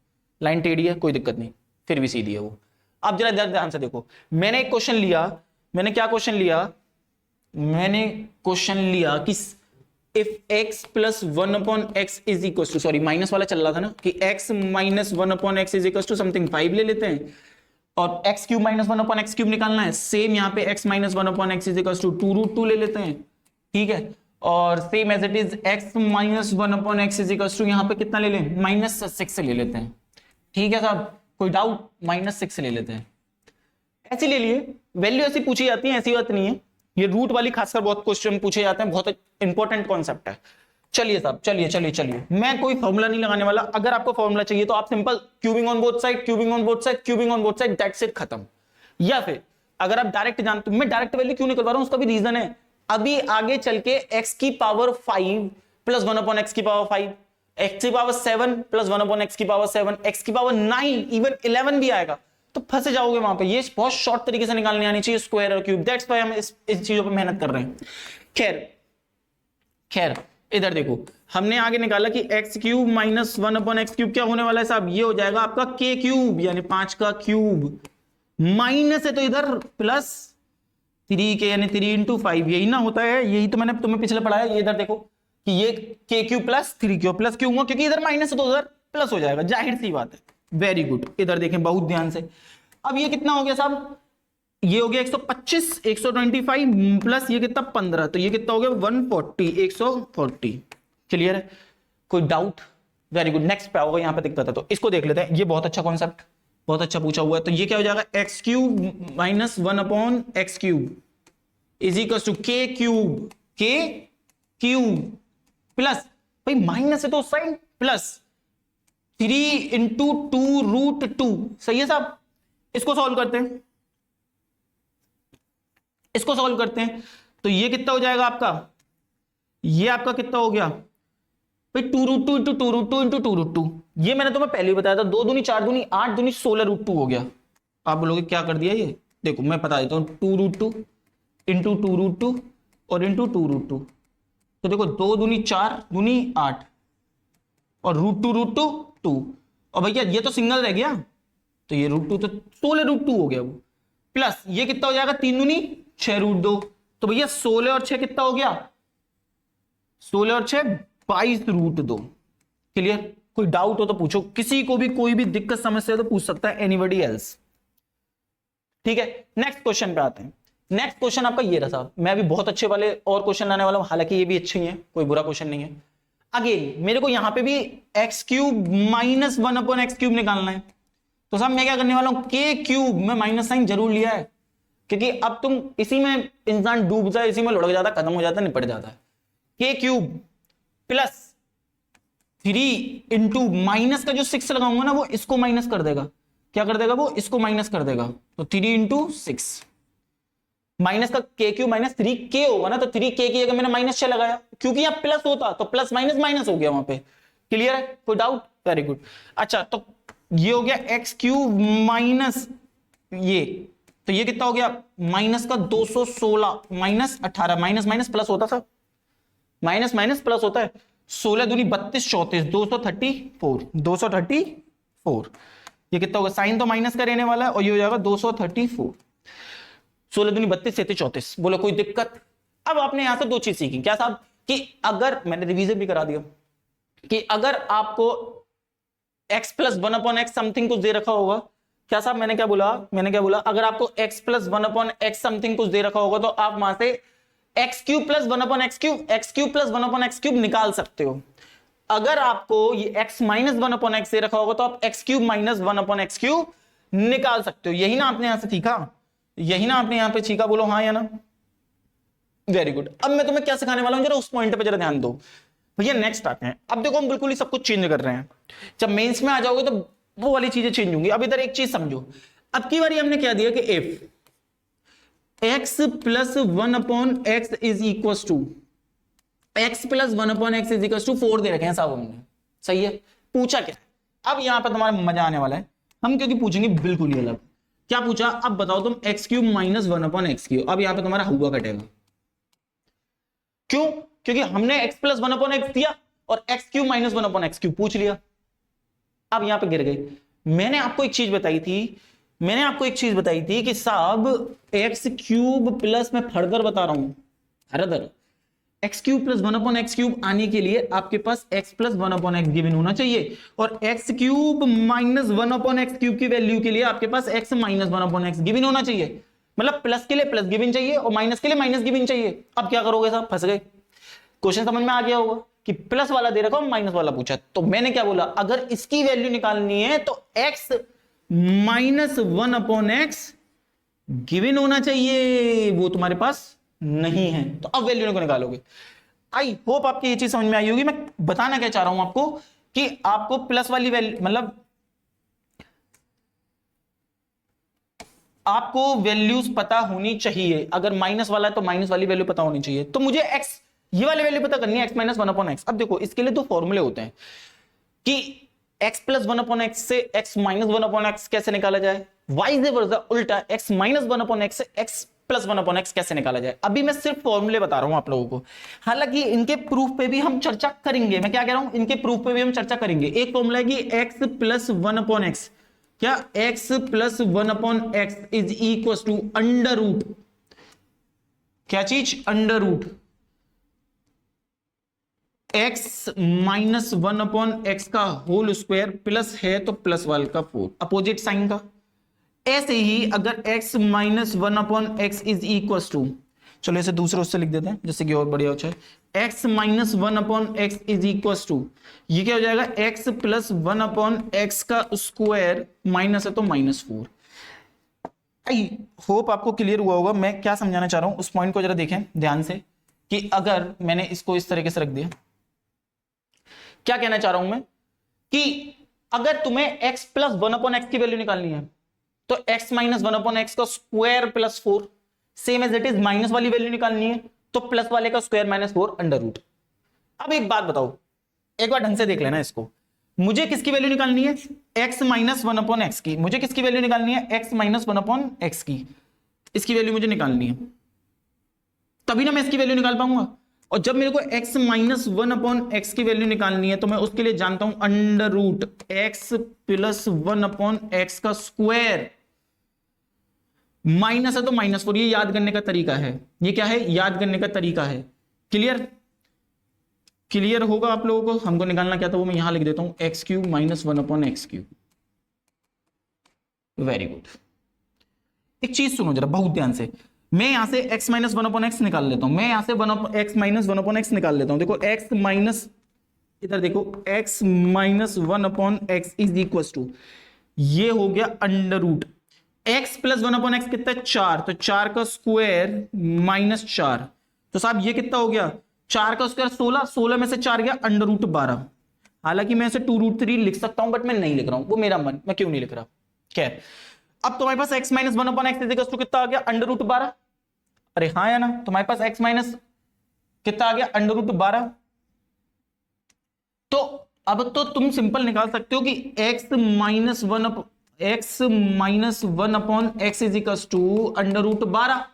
लाइन टेढ़ी है कोई दिक्कत नहीं, फिर भी सीधी है वो। अब जरा ध्यान से देखो, मैंने एक क्वेश्चन लिया, मैंने क्या क्वेश्चन लिया, मैंने क्वेश्चन लिया कि if x plus 1 upon x is equal to, sorry minus वाला चल रहा था ना कि x minus 1 upon x is equal to something 5 ले लेते हैं, और x cube minus 1 upon x cube निकालना है। सेम यहाँ पे x minus 1 upon x is equal to 2√2 ले लेते हैं, ठीक है। और same as it is x minus 1 upon x is equal to यहाँ पे कितना ले लें, -6 ले लेते हैं, ठीक है साहब, कोई डाउट, -6 ले लेते हैं, ऐसे ले लिए। वैल्यू ऐसी पूछी जाती है, ऐसी बात नहीं है, ये रूट वाली खासकर बहुत क्वेश्चन पूछे जाते हैं, बहुत इंपॉर्टेंट कॉन्सेप्ट है। चलिए साहब, चलिए, मैं कोई फॉर्मूला नहीं लगाने वाला। अगर आपको फॉर्मूला चाहिए तो आप simple cubing on both side, cubing on both side, cubing on both side, that's it, खत्म। या फिर अगर आप डायरेक्ट जानते, मैं डायरेक्ट वैल्यू क्यों निकलवा रहा हूं, उसका भी रीजन है। अभी आगे चल के x की पावर 5 प्लस 1 अपॉन एक्स की पावर 5, x की पावर 7 प्लस 1 अपॉन एक्स की पावर 7, x की पावर 9, इवन 11 भी आएगा, तो फंसे जाओगे वहां पे। ये बहुत शॉर्ट तरीके से निकालने आनी चाहिए स्क्वायर और क्यूब, दैट्स व्हाई हम इस चीजों पे मेहनत कर रहे हैं। खैर इधर देखो, हमने आगे निकाला कि x cube minus 1 upon x cube क्या होने वाला है साहब, ये हो जाएगा आपका k क्यूब, यानी 5 का क्यूब, माइनस है तो इधर प्लस 3 के यानी 3 इंटू 5, यही ना होता है, यही तो मैंने तुम्हें पिछले पढ़ाया। ये इधर देखो कि ये k cube plus 3 cube plus क्यों हुआ, क्योंकि इधर माइनस है तो उधर प्लस हो जाएगा, जाहिर सी बात है। वेरी गुड, इधर देखें बहुत ध्यान से। अब ये कितना हो गया साहब, ये हो गया 125, 125 प्लस ये कितना 15, तो ये कितना हो गया 140, 140। क्लियर है, कोई डाउट? वेरी गुड, नेक्स्ट पे आओगे, यहां पे दिक्कत है तो इसको देख लेते हैं। ये बहुत अच्छा कॉन्सेप्ट, बहुत अच्छा पूछा हुआ है। तो ये क्या हो जाएगा, X cube minus 1 upon x cube is equal to K cube, K cube plus, भाई माइनस है तो उस साइड प्लस 3 इंटू 2√2। सही है साहब, इसको सॉल्व करते हैं, इसको सॉल्व करते हैं। तो ये कितना हो जाएगा आपका, ये आपका कितना हो गया भाई 2√2 इंटू 2√2 इंटू 2√2। ये मैंने तुम्हें पहले ही बताया था, 2 दूनी 4 दूनी 8 दूनी 16√2 हो गया। आप बोलोगे क्या कर दिया ये, देखो मैं बता देता हूं, 2√2 इंटू 2√2 और इंटू 2√2। तो देखो 2 दूनी 4 दूनी 8 और √2 2, और भैया ये तो सिंगल रह गया, तो ये √2 तो 16√2 हो गया वो, प्लस ये कितना हो जाएगा 3 दूनी 6√2। तो भैया 16 और 6 कितना हो गया, 16 और 6 22√2। क्लियर? कोई डाउट हो तो पूछो, किसी को भी कोई भी दिक्कत समस्या तो पूछ सकता है, एनीबॉडी एल्स। ठीक है, नेक्स्ट क्वेश्चन पे आते हैं। नेक्स्ट क्वेश्चन आपका ये रहा साहब, मैं अभी बहुत अच्छे वाले और क्वेश्चन लाने वाला हूं, हालांकि ये भी अच्छे ही है, कोई बुरा क्वेश्चन नहीं है। अगेन मेरे को यहां पे भी x cube minus 1 upon x cube निकालना है। तो साहब मैं क्या करने वाला हूं, के क्यूब में माइनस साइन जरूर लिया है, क्योंकि अब तुम इसी में इंसान डूब जाए, इसी में लुढ़क जाता, खत्म हो जाता, निपट जाता है। के क्यूब प्लस 3 इंटू माइनस का जो 6 लगाऊंगा ना, वो इसको माइनस कर देगा। क्या कर देगा वो, इसको माइनस कर देगा। तो 3 इंटू 6 माइनस का के क्यूब माइनस 3k होगा ना, तो 3k की जगह मैंने माइनस 6 लगाया, क्योंकि यहां प्लस होता तो प्लस माइनस माइनस हो गया वहां पे। क्लियर है, कोई डाउट? Very good. अच्छा, तो ये हो गया एक्स क्यूब माइनस ये, तो ये कितना हो गया, माइनस का 216 माइनस 18, माइनस माइनस प्लस होता था, माइनस माइनस प्लस होता है। 16 दूनी 32 34 234। ये कितना होगा, साइन तो माइनस का रहने वाला है, और ये हो जाएगा 234। 16 दूनी 32 37 34। बोलो कोई दिक्कत? अब आपने यहां से दो चीज सीखी, क्या साहब, कि अगर मैंने रिवीजन भी करा दिया कि अगर आपको x plus 1 upon x something कुछ दे रखा होगा, क्या साहब मैंने क्या बोला, अगर आपको x plus 1 upon x something कुछ दे रखा होगा, तो आप वहां से X cube plus 1 upon x cube, x cube plus 1 upon x cube निकाल सकते हो। अगर आपको ये x माइनस 1 अपॉन एक्स दे रखा होगा, तो आप x cube minus 1 upon x cube निकाल सकते हो। यही ना आपने यहां से सीखा, यही ना आपने यहां पे सीखा, बोलो हाँ या ना? Very good. अब मैं तुम्हें क्या सिखाने वाला हूं, जरा उस पॉइंट पे जरा ध्यान दो भैया। नेक्स्ट आते हैं, अब देखो हम बिल्कुल ही सब कुछ चेंज कर रहे हैं। जब मेंस में आ जाओगे तो वो वाली चीजें चेंज होंगी। अब इधर एक चीज समझो, अब की बारी हमने क्या दिया कि if x plus 1 upon x is equal to, x plus 1 upon x is equal to 4 दे रखे हैं साहब हमने। सही है, पूछा क्या? अब यहां पर तुम्हारा मजा आने वाला है, हम क्योंकि पूछेंगे बिल्कुल ही अलग। क्या पूछा, अब बताओ तुम x cube minus 1 upon x cube. अब यहां पर तुम्हारा हुआ कटेगा, क्यों? क्योंकि हमने x प्लस 1 अपॉन एक्स दिया और x cube minus 1 upon x cube पूछ लिया। अब यहां पे गिर गए। मैंने आपको एक चीज बताई थी कि साहब एक्स क्यूब प्लस, मैं फर्दर बता रहा हूं, further x cube plus 1 x cube आने के लिए आपके पास एक्स प्लस 1 गिवन होना चाहिए, और x cube minus 1 x cube की वैल्यू के लिए आपके पास एक्स माइनस 1 एक्स गिवन होना चाहिए। मतलब प्लस के लिए प्लस गिवन चाहिए और माइनस के लिए माइनस गिवन चाहिए। अब क्या करोगे साहब, फंस गए। क्वेश्चन समझ में आ गया होगा कि प्लस वाला दे रखा और माइनस वाला पूछा, तो मैंने क्या बोला, अगर इसकी वैल्यू निकालनी है तो एक्स माइनस 1/x गिवन होना चाहिए, वो तुम्हारे पास नहीं है, तो अब वैल्यू को निकालोगे। आई होप आपकी ये चीज समझ में आई होगी। मैं बताना क्या चाह रहा हूं आपको कि आपको प्लस वाली वैल्यू, मतलब आपको वैल्यूज पता होनी चाहिए। अगर माइनस वाला है तो माइनस वाली वैल्यू पता होनी चाहिए। तो मुझे एक्स ये वाली वैल्यू पता करनी है, एक्स माइनस 1/x। अब देखो इसके लिए दो फॉर्मूले होते हैं कि x प्लस 1/x से x माइनस 1/x कैसे निकाला जाए, वाइस वर्सा उल्टा x माइनस 1/x से x प्लस 1/x कैसे निकाला जाए। अभी मैं सिर्फ फॉर्मूले बता रहा हूं आप लोगों को, हालांकि इनके प्रूफ पे भी हम चर्चा करेंगे। मैं क्या कह रहा हूं, इनके प्रूफ पे भी हम चर्चा करेंगे। एक फॉर्मूला है कि x प्लस 1/x, क्या x plus 1/x is equal to under root, क्या चीज, under root x minus 1/x का होल स्क्वायर प्लस है तो प्लस वाले का 4, अपोजिट साइन का। ऐसे ही अगर x minus 1/x is equal to, चलो इसे दूसरे उससे लिख देते हैं जिससे कि और बढ़िया हो जाए। x minus 1/x is equal to, ये क्या हो जाएगा, x प्लस 1/x का स्क्वायर, माइनस है तो -4। आई होप आपको क्लियर हुआ होगा मैं क्या समझाना चाह रहा हूं। उस पॉइंट को जरा देखें ध्यान से कि अगर मैंने इसको इस तरीके से रख दिया, क्या कहना चाह रहा हूं मैं कि अगर तुम्हें x प्लस 1/x की वैल्यू निकालनी है तो x माइनस 1/x का square plus 4, same as it is minus वाली वैल्यू निकालनी है तो प्लस वाले का स्क्वायर -4 अंडर रूट। अब एक बात बताओ, एक बार ढंग से देख लेना इसको, मुझे किसकी वैल्यू निकालनी है, x माइनस 1/x की। मुझे किसकी वैल्यू निकालनी है, x माइनस 1/x की। इसकी वैल्यू मुझे निकालनी है, तभी ना मैं इसकी वैल्यू निकाल पाऊंगा। और जब मेरे को x माइनस 1/x की वैल्यू निकालनी है तो मैं उसके लिए जानता हूं under root x plus 1/x का स्क्वायर, माइनस है तो -4। ये याद करने का तरीका है, ये क्या है, याद करने का तरीका है। क्लियर, क्लियर होगा आप लोगों को। हमको निकालना क्या था वो मैं यहां लिख देता हूं, x cube minus 1/x cube. Very good. एक चीज सुनो जरा बहुत ध्यान से, मैं यहां से x माइनस 1/x निकाल लेता हूं, मैं यहां से x माइनस 1/x निकाल लेता हूं। देखो x माइनस, इधर देखो x minus 1/x is equal to, ये हो गया under root x plus 1/x कितना है, 4, तो 4 का स्क्वायर -4, तो साहब ये कितना हो गया, 4 का स्क्वायर 16, 16 में से 4 गया अंडर रूट 12। हालांकि मैं इसे 2√3 लिख सकता हूं बट मैं नहीं लिख रहा हूं, वो मेरा मन, मैं क्यों नहीं लिख रहा। खैर, अब तुम्हारे पास x minus 1/x is equal to कितना आ गया, अंडर रूट 12। अरे हाँ या ना, तुम्हारे पास x माइनस कितना आ गया, अंडर रूट 12। तो अब तो तुम सिंपल निकाल सकते हो कि x minus 1/x is equal to under root 12।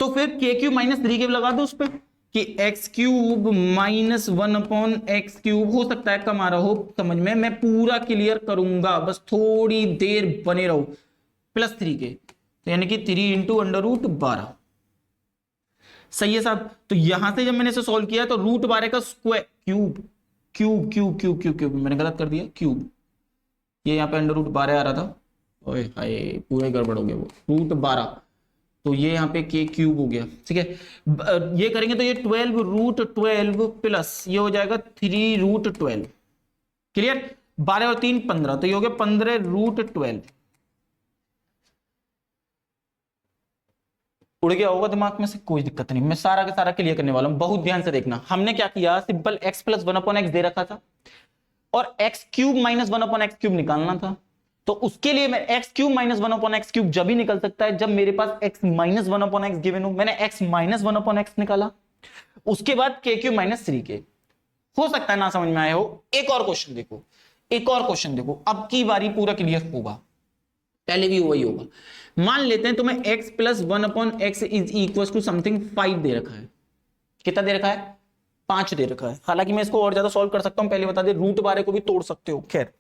तो फिर k क्यूब माइनस 3 लगा दो उस पर कि x cube minus 1/x cube. हो सकता है कम आ रहा हो समझ में, मैं पूरा क्लियर करूंगा, बस थोड़ी देर बने रहो। +3 के, तो यानी कि 3 इंटू अंडर रूट 12। सही है साहब। तो यहां से जब मैंने इसे सॉल्व किया तो रूट 12 का square, cube cube cube cube cube cube, मैंने गलत कर दिया, क्यूब, ये यहाँ पे अंडर रूट 12 आ रहा था, ओए हाय पूरे गड़बड़ हो गया, वो रूट 12, तो ये यहाँ पे k क्यूब हो गया। ठीक है, ये करेंगे तो ये 12 रूट 12 प्लस ये हो जाएगा 3 रूट 12। क्लियर, 12 और 3 15, तो ये हो गया 15 रूट 12। उड़ गया होगा दिमाग में से, कोई दिक्कत नहीं, मैं सारा का सारा क्लियर करने वाला हूं, बहुत ध्यान से देखना। हमने क्या किया, सिंपल x प्लस 1/x दे रखा था और x cube minus 1/x cube निकालना था। तो उसके लिए मैं x cube minus 1/x cube जब ही निकल सकता है जब मेरे पास x माइनस 1/x गिवन हो। मैंने x माइनस 1/x निकाला, उसके बाद k क्यूब माइनस 3k। हो सकता है ना समझ में आया हो। एक और क्वेश्चन देखो, एक और क्वेश्चन देखो, अब की बारी पूरा क्लियर होगा, पहले भी वही होगा। मान लेते हैं तुम्हें x plus 1/x is equal to something 5 दे रखा है। कितना दे रखा है, 5 दे रखा है। हालांकि मैं इसको और ज्यादा सॉल्व कर सकता हूं, पहले बता दे, रूट 12 को भी तोड़ सकते हो, खैर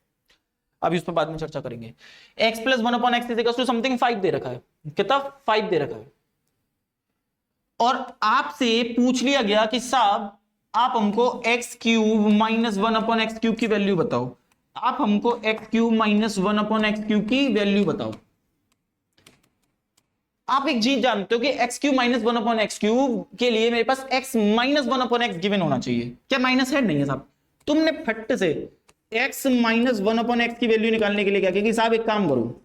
अभी उस पर बाद में चर्चा करेंगे। x plus 1/x is equal to something 5 दे रखा है। कितना, 5 दे रखा है। और आपसे पूछ लिया गया कि साहब आप हमको x cube minus one upon x cube की वैल्यू बताओ, आप हमको x cube minus one upon x cube की वैल्यू बताओ। आप एक चीज जानते हो कि x cube minus one upon x cube के लिए मेरे पास x minus one upon x given होना चाहिए। क्या माइनस है? नहीं है साहब। तुमने फट से x minus one upon x की वैल्यू निकालने के लिए क्या किया कि साहब एक काम करो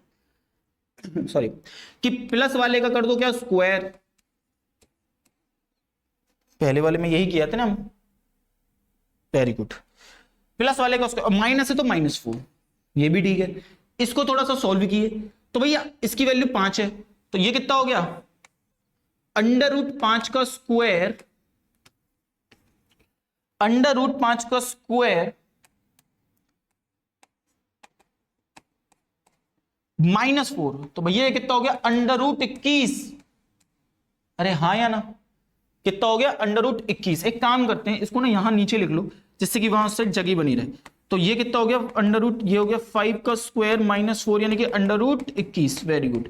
सॉरी, कि प्लस वाले का कर दो क्या स्क्वायर। पहले वाले में यही किया था ना हम, वेरी गुड। प्लस वाले का स्क्वायर, माइनस है तो -4, ये भी ठीक है। इसको थोड़ा सा सॉल्व किए तो भैया इसकी वैल्यू 5 है, तो ये कितना हो गया √5 का स्क्वायर, √5 का स्क्वायर -4, तो भैया ये कितना हो गया √21। अरे हाँ या ना, कितना हो गया √21। एक काम करते हैं, इसको ना यहां नीचे लिख लो जिससे कि वहां से जगह बनी रहे। तो ये कितना हो गया ये हो गया 5 का स्क्वायर -4 यानी कि √21। Very good.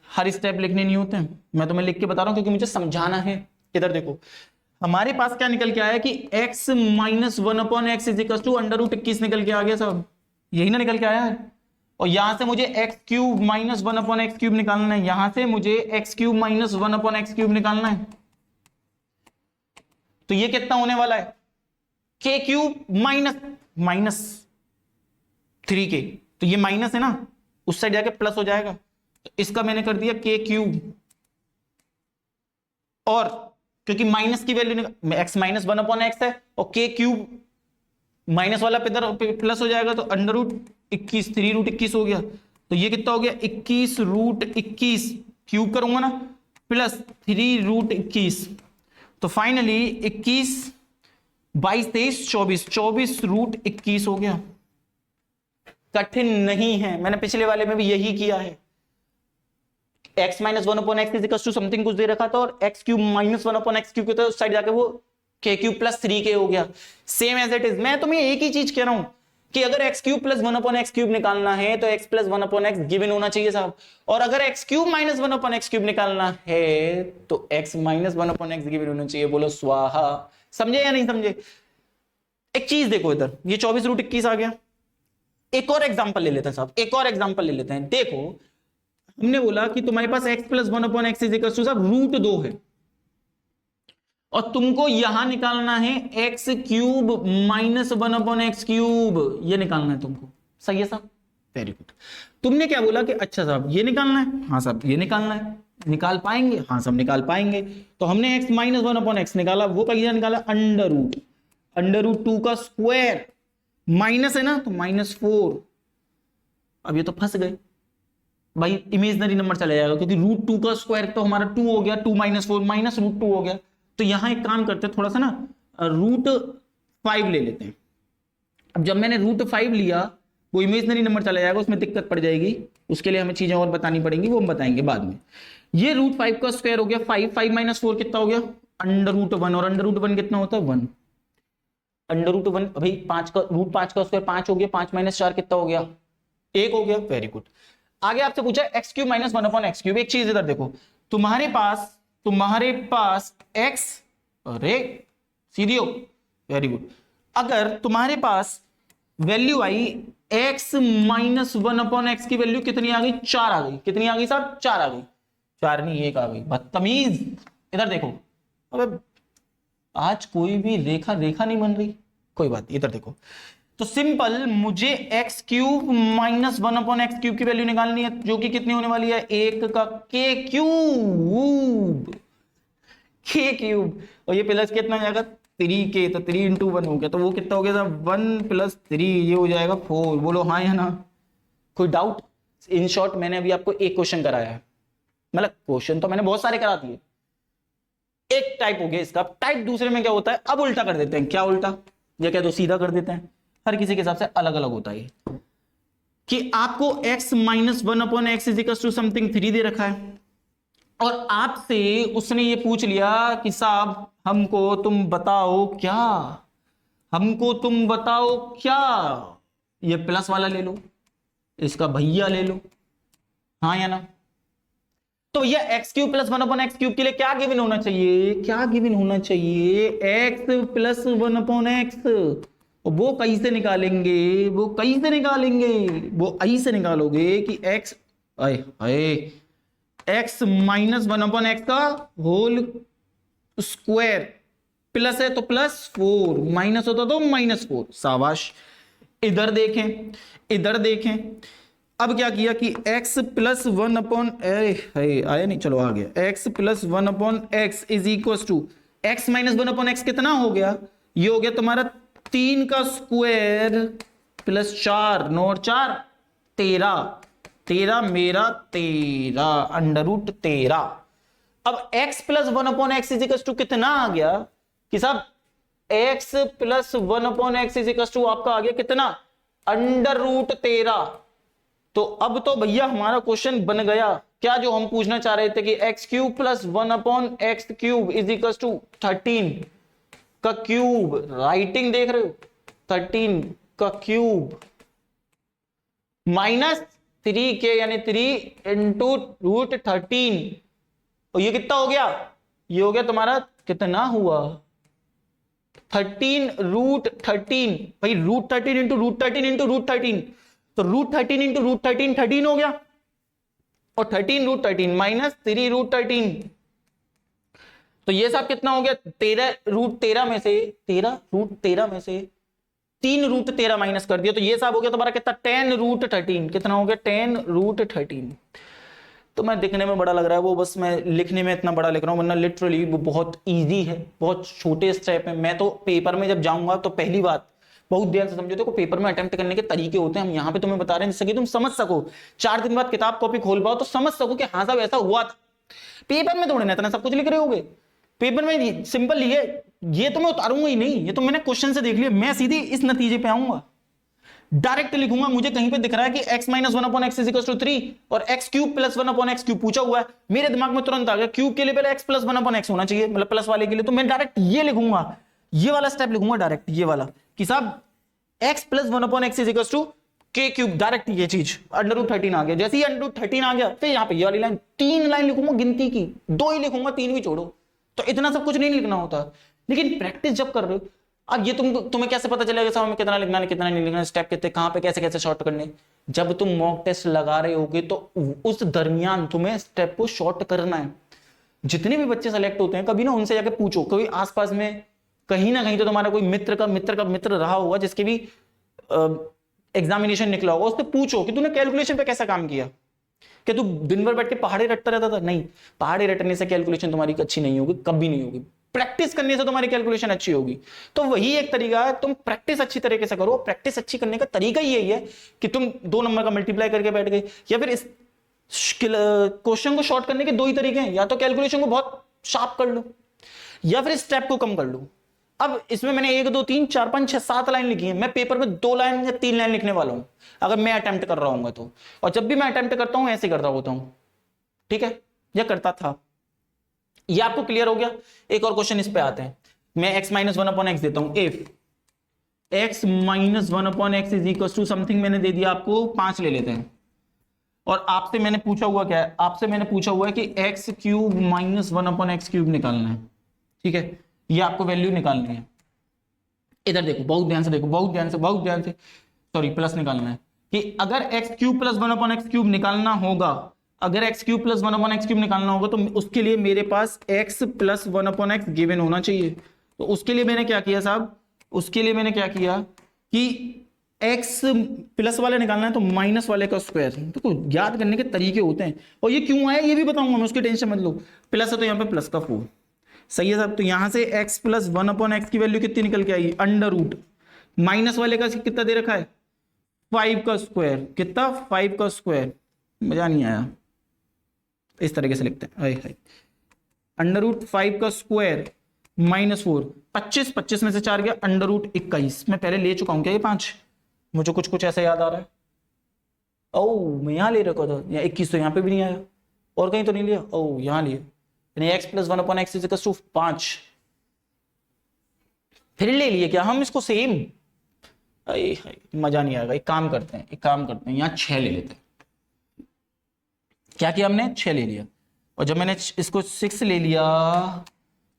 हर स्टेप लिखने नहीं होते हैं, मैं तुम्हें लिख के बता रहा हूं क्योंकि मुझे समझाना है। इधर देखो हमारे पास क्या निकल के आया कि x minus one upon x is equal to √21 निकल के आ गया साहब, यही ना निकल के आया है। और यहां से मुझे x cube minus one upon x cube निकालना है, यहां से मुझे x cube minus one upon x cube निकालना है। तो ये कितना होने वाला है के क्यूब -3k, तो ये माइनस है ना, उस साइड जाके प्लस हो जाएगा। तो इसका मैंने कर दिया के क्यूब, और क्योंकि माइनस की value x minus one upon x है और के क्यूब माइनस वाला पे प्लस हो जाएगा, तो √21 3√21 हो गया। तो ये कितना हो गया 21√21 क्यूब करूंगा ना प्लस 3√21, तो फाइनली 21 22 23 24 24√21 हो गया। कठिन नहीं है, मैंने पिछले वाले में भी यही किया है। x minus one upon x is equal to something कुछ दे रखा था और x cube minus one upon x cube, उस साइड जाके वो के क्यूब प्लस 3k हो गया। Same as it is. मैं तुम्हें एक ही चीज कह रहा हूं कि अगर x cube plus one upon x cube निकालना है तो x plus one upon x given होना चाहिए साहब, और अगर x cube minus one upon x cube निकालना है तो x minus one upon x given होना चाहिए। बोलो स्वाहा। समझे या नहीं समझे? एक चीज देखो इधर, ये 24√21 आ गया। एक और एग्जांपल ले लेते हैं साहब, एक और एग्जांपल ले लेते हैं। देखो हमने बोला कि तुम्हारे पास x plus one upon x is equal to साहब √2 है, और तुमको यहां निकालना है x cube minus one upon x cube, ये निकालना है तुमको। सही है साहब, वेरी गुड। तुमने क्या बोला कि अच्छा साहब ये निकालना है, हाँ साहब ये निकालना है, निकाल पाएंगे? हाँ साहब निकाल पाएंगे। तो हमने x minus one upon x निकाला, वो क्या निकाला √2 का स्क्वायर, माइनस है ना तो -4। अब ये तो फंस गए भाई, इमेजनरी नंबर चला जाएगा क्योंकि √2 का स्क्वायर तो हमारा 2 हो गया, 2 - 4 -√2 हो गया। तो यहां एक काम करते हैं, थोड़ा सा ना √5 ले लेते हैं। अब जब मैंने √5 लिया वो इमेजनरी नंबर चला जाएगा, उसमें दिक्कत पड़ जाएगी, उसके लिए हमें चीजें और बतानी पड़ेंगी, वो हम बताएंगे बाद में। ये √5 का स्क्वायर हो गया 5, 5 - 4 कितना हो गया √1, और √1 कितना होता है 1, √1 भाई 5 का √5 का स्क्वायर 5 हो गया, 5 - 4 कितना हो गया 1 हो गया। Very good. आगे आपसे पूछा x cube minus one upon x cube. एक चीज इधर देखो, तुम्हारे पास एक्स, अरे सीधी हो, वेरी गुड। अगर तुम्हारे पास वैल्यू आई x minus one upon x की वैल्यू कितनी आ गई 4 आ गई, कितनी आ गई साहब 4 आ गई, 4 नहीं 1 आ गई, बदतमीज। इधर देखो, अबे आज कोई भी रेखा नहीं बन रही, कोई बात। इधर देखो, तो सिंपल मुझे x cube minus one upon x cube की वैल्यू निकालनी है, जो कि कितनी होने वाली है 1 का के क्यूब, और ये प्लस कितना हो जाएगा 3k, तो 3 × 1 हो गया, तो वो कितना हो गया 1 + 3, ये हो जाएगा 4। बोलो हाँ या ना, कोई डाउट? इन शॉर्ट मैंने अभी आपको एक क्वेश्चन कराया है, मतलब क्वेश्चन तो मैंने बहुत सारे करा दिए, एक टाइप हो गया इसका। टाइप दूसरे में क्या होता है, अब उल्टा कर देते हैं। क्या उल्टा? या क्या तो सीधा कर देते हैं, हर किसी के हिसाब से अलग अलग होता है कि आपको x minus one upon x is equal to something 3 दे रखा है, और आपसे उसने ये पूछ लिया कि साहब हमको तुम बताओ क्या, ये प्लस वाला ले लो, इसका भैया ले लो, हाँ या ना? तो भैया एक्स क्यूब प्लस 1/x³ के लिए क्या गिवन होना चाहिए, क्या गिवन होना चाहिए, x प्लस 1/x। वो कैसे निकालेंगे, वो कैसे निकालेंगे, वो ऐसे निकालोगे कि x आए आए x माइनस 1/x का होल स्क्वायर, प्लस है तो +4, माइनस होता तो -4। शाबाश। इधर देखें, इधर देखें, अब क्या किया कि x प्लस 1/, आया नहीं, चलो आ गया, x plus 1/x is equal to x minus 1/x कितना हो गया, ये हो गया तुम्हारा 3 का स्क्वायर प्लस 4, 9 और 4 13, 13 मेरा 13 √13। अब x plus 1/x is equal to कितना आ गया कि साहब x plus 1/x is equal to आपका आ गया कितना, √13। तो अब तो भैया हमारा क्वेश्चन बन गया क्या, जो हम पूछना चाह रहे थे कि x³ plus 1/x³ is equal to 13 का क्यूब। राइटिंग देख रहे हो, 13 का क्यूब माइनस 3k यानी 3 इंटू √13। और ये कितना हो गया, ये हो गया तुम्हारा कितना हुआ 13 √13। भाई √13 इंटू √13 इंटू √13, तो √13 इंटू √13 13 हो गया, और 13 √13 माइनस 3 √13, तो ये सब कितना हो गया 13 √13 में से 13 √13 में से 3 √13 माइनस कर दिया, तो ये सब हो गया तुम्हारा कितना 10 √13। कितना हो गया 10 √13। तो मैं दिखने में बड़ा लग रहा है वो, बस मैं लिखने में इतना बड़ा लिख रहा हूं, वरना लिटरली वो बहुत इजी है, बहुत छोटे स्टेप है। मैं तो पेपर में जब जाऊंगा तो पहली बात बहुत ध्यान से समझो, देखो पेपर में अटेम्प्ट करने के तरीके होते हैं, हम यहाँ पे तुम्हें बता रहे हैं जिससे कि तुम समझ सको, 4 दिन बाद किताब कॉपी खोल पाओ तो समझ सको कि हाँ साहब ऐसा हुआ था। पेपर में थोड़े ना इतना सब कुछ लिख रहे होगे, पेपर में सिंपल ये तो मैं उतारूंगा ही नहीं, ये तो मैंने क्वेश्चन से देख लिया, मैं सीधे इस नतीजे पे आऊंगा, डायरेक्ट लिखूंगा। मुझे कहीं पे दिख रहा है कि x minus 1/x is equal to 3 और x³ प्लस 1/x³ पूछा हुआ है, मेरे दिमाग में तुरंत आ गया क्यूब के लिए पहले x प्लस 1/x होना चाहिए, मतलब प्लस वाले के लिए, तो मैं डायरेक्ट ये लिखूंगा, ये वाला स्टेप लिखूंगा डायरेक्ट, ये वाला कि साहब x plus 1/x is equal to k³, direct ये चीज √13 आ गया। जैसे ही √13 आ गया फिर यहाँ पे ये वाली लाइन, 3 लाइन लिखूंगा गिनती की, 2 ही लिखूंगा, 3 भी छोड़ो, तो इतना सब कुछ नहीं लिखना होता। लेकिन प्रैक्टिस जब कर रहे हो, अब ये तुम्हें कैसे पता चलेगा साहब हमें कितना लिखना है कितना नहीं लिखना, स्टेप कितने कहां पे कैसे कैसे शॉर्ट करने, जब तुम मॉक टेस्ट लगा रहे होगे तो उस दरमियान तुम्हें स्टेप को शॉर्ट करना है। जितने भी बच्चे सेलेक्ट होते हैं कभी ना उनसे जाके पूछो, कोई आसपास में कहीं ना कहीं तो तुम्हारा कोई मित्र रहा होगा जिसके भी एग्जामिनेशन निकला होगा, उससे पूछो कि तूने कैलकुलेशन पे कैसा काम किया, कि तू दिन भर बैठ के पहाड़े रटता रहता था। नहीं, पहाड़े रटने से कैलकुलेशन तुम्हारी अच्छी नहीं होगी, कभी नहीं होगी, प्रैक्टिस करने से तुम्हारी कैलकुलेशन अच्छी होगी। तो वही एक तरीका है, तुम प्रैक्टिस अच्छी तरीके से करो। प्रैक्टिस अच्छी करने का तरीका ही यही है कि तुम 2 नंबर का मल्टीप्लाई करके बैठ गए, या फिर इस क्वेश्चन को शॉर्ट करने के 2 ही तरीके हैं, या तो कैलकुलेशन को बहुत शार्प कर लो या फिर स्टेप को कम कर लो। अब इसमें मैंने 1 2 3 4 5 6 7 लाइन लिखी है, मैं पेपर में 2 लाइन या 3 लाइन लिखने वाला हूं अगर मैं अटेम्प्ट कर रहा हूं तो, और जब भी मैं अटेम्प्ट करता हूं ऐसे करता होता हूं, ठीक है, या करता था। ये आपको क्लियर हो गया। एक और क्वेश्चन इस पे आते हैं, मैं x माइनस 1/x देता हूं, if x minus 1/x is equal to something मैंने दे दिया आपको 5 ले लेते हैं, और आपसे मैंने पूछा हुआ क्या है, आपसे मैंने पूछा हुआ है कि x³ माइनस 1/x³ निकालना है, ठीक है, ये आपको वैल्यू निकालनी है। इधर देखो, बहुत ध्यान से देखो, बहुत ध्यान से सॉरी, प्लस निकालना है कि अगर x³ प्लस 1/x³ निकालना होगा, अगर x³ प्लस 1/x³ निकालना होगा तो उसके लिए मेरे पास x प्लस 1/x गिवन होना चाहिए। तो उसके लिए मैंने क्या किया साहब, उसके लिए मैंने क्या किया कि x प्लस वाले निकालना है तो माइनस वाले का स्क्वायर। देखो याद करने के तरीके होते हैं, और ये क्यों आया ये भी बताऊंगा मैं, उसकी टेंशन मत लो। प्लस है तो यहाँ पे प्लस का 4, सही है साहब। तो यहां से x प्लस 1/x की वैल्यू कितनी निकल के आई, √ माइनस वाले का कितना दे रखा है 5 का स्क्वायर, कितना 5 का स्क्वायर, मजा नहीं आया, इस तरीके से लिखते हैं, √5 का स्क्वायर -4, 25 में से 4 गया, √21। मैं पहले ले चुका हूं क्या ये 5, मुझे कुछ ऐसा याद आ रहा है। ओ मैं यहां ले रखा था, या 21 तो यहां पे भी नहीं आया, और कहीं तो नहीं लिया, ओ यहां लिया, यानी x plus 1/x is equal to 5, फिर ले लिए क्या हम इसको सेम, मजा नहीं आएगा। एक काम करते हैं, यहां 6 ले लेते हैं। क्या किया हमने, 6 ले लिया। और जब मैंने इसको 6 ले लिया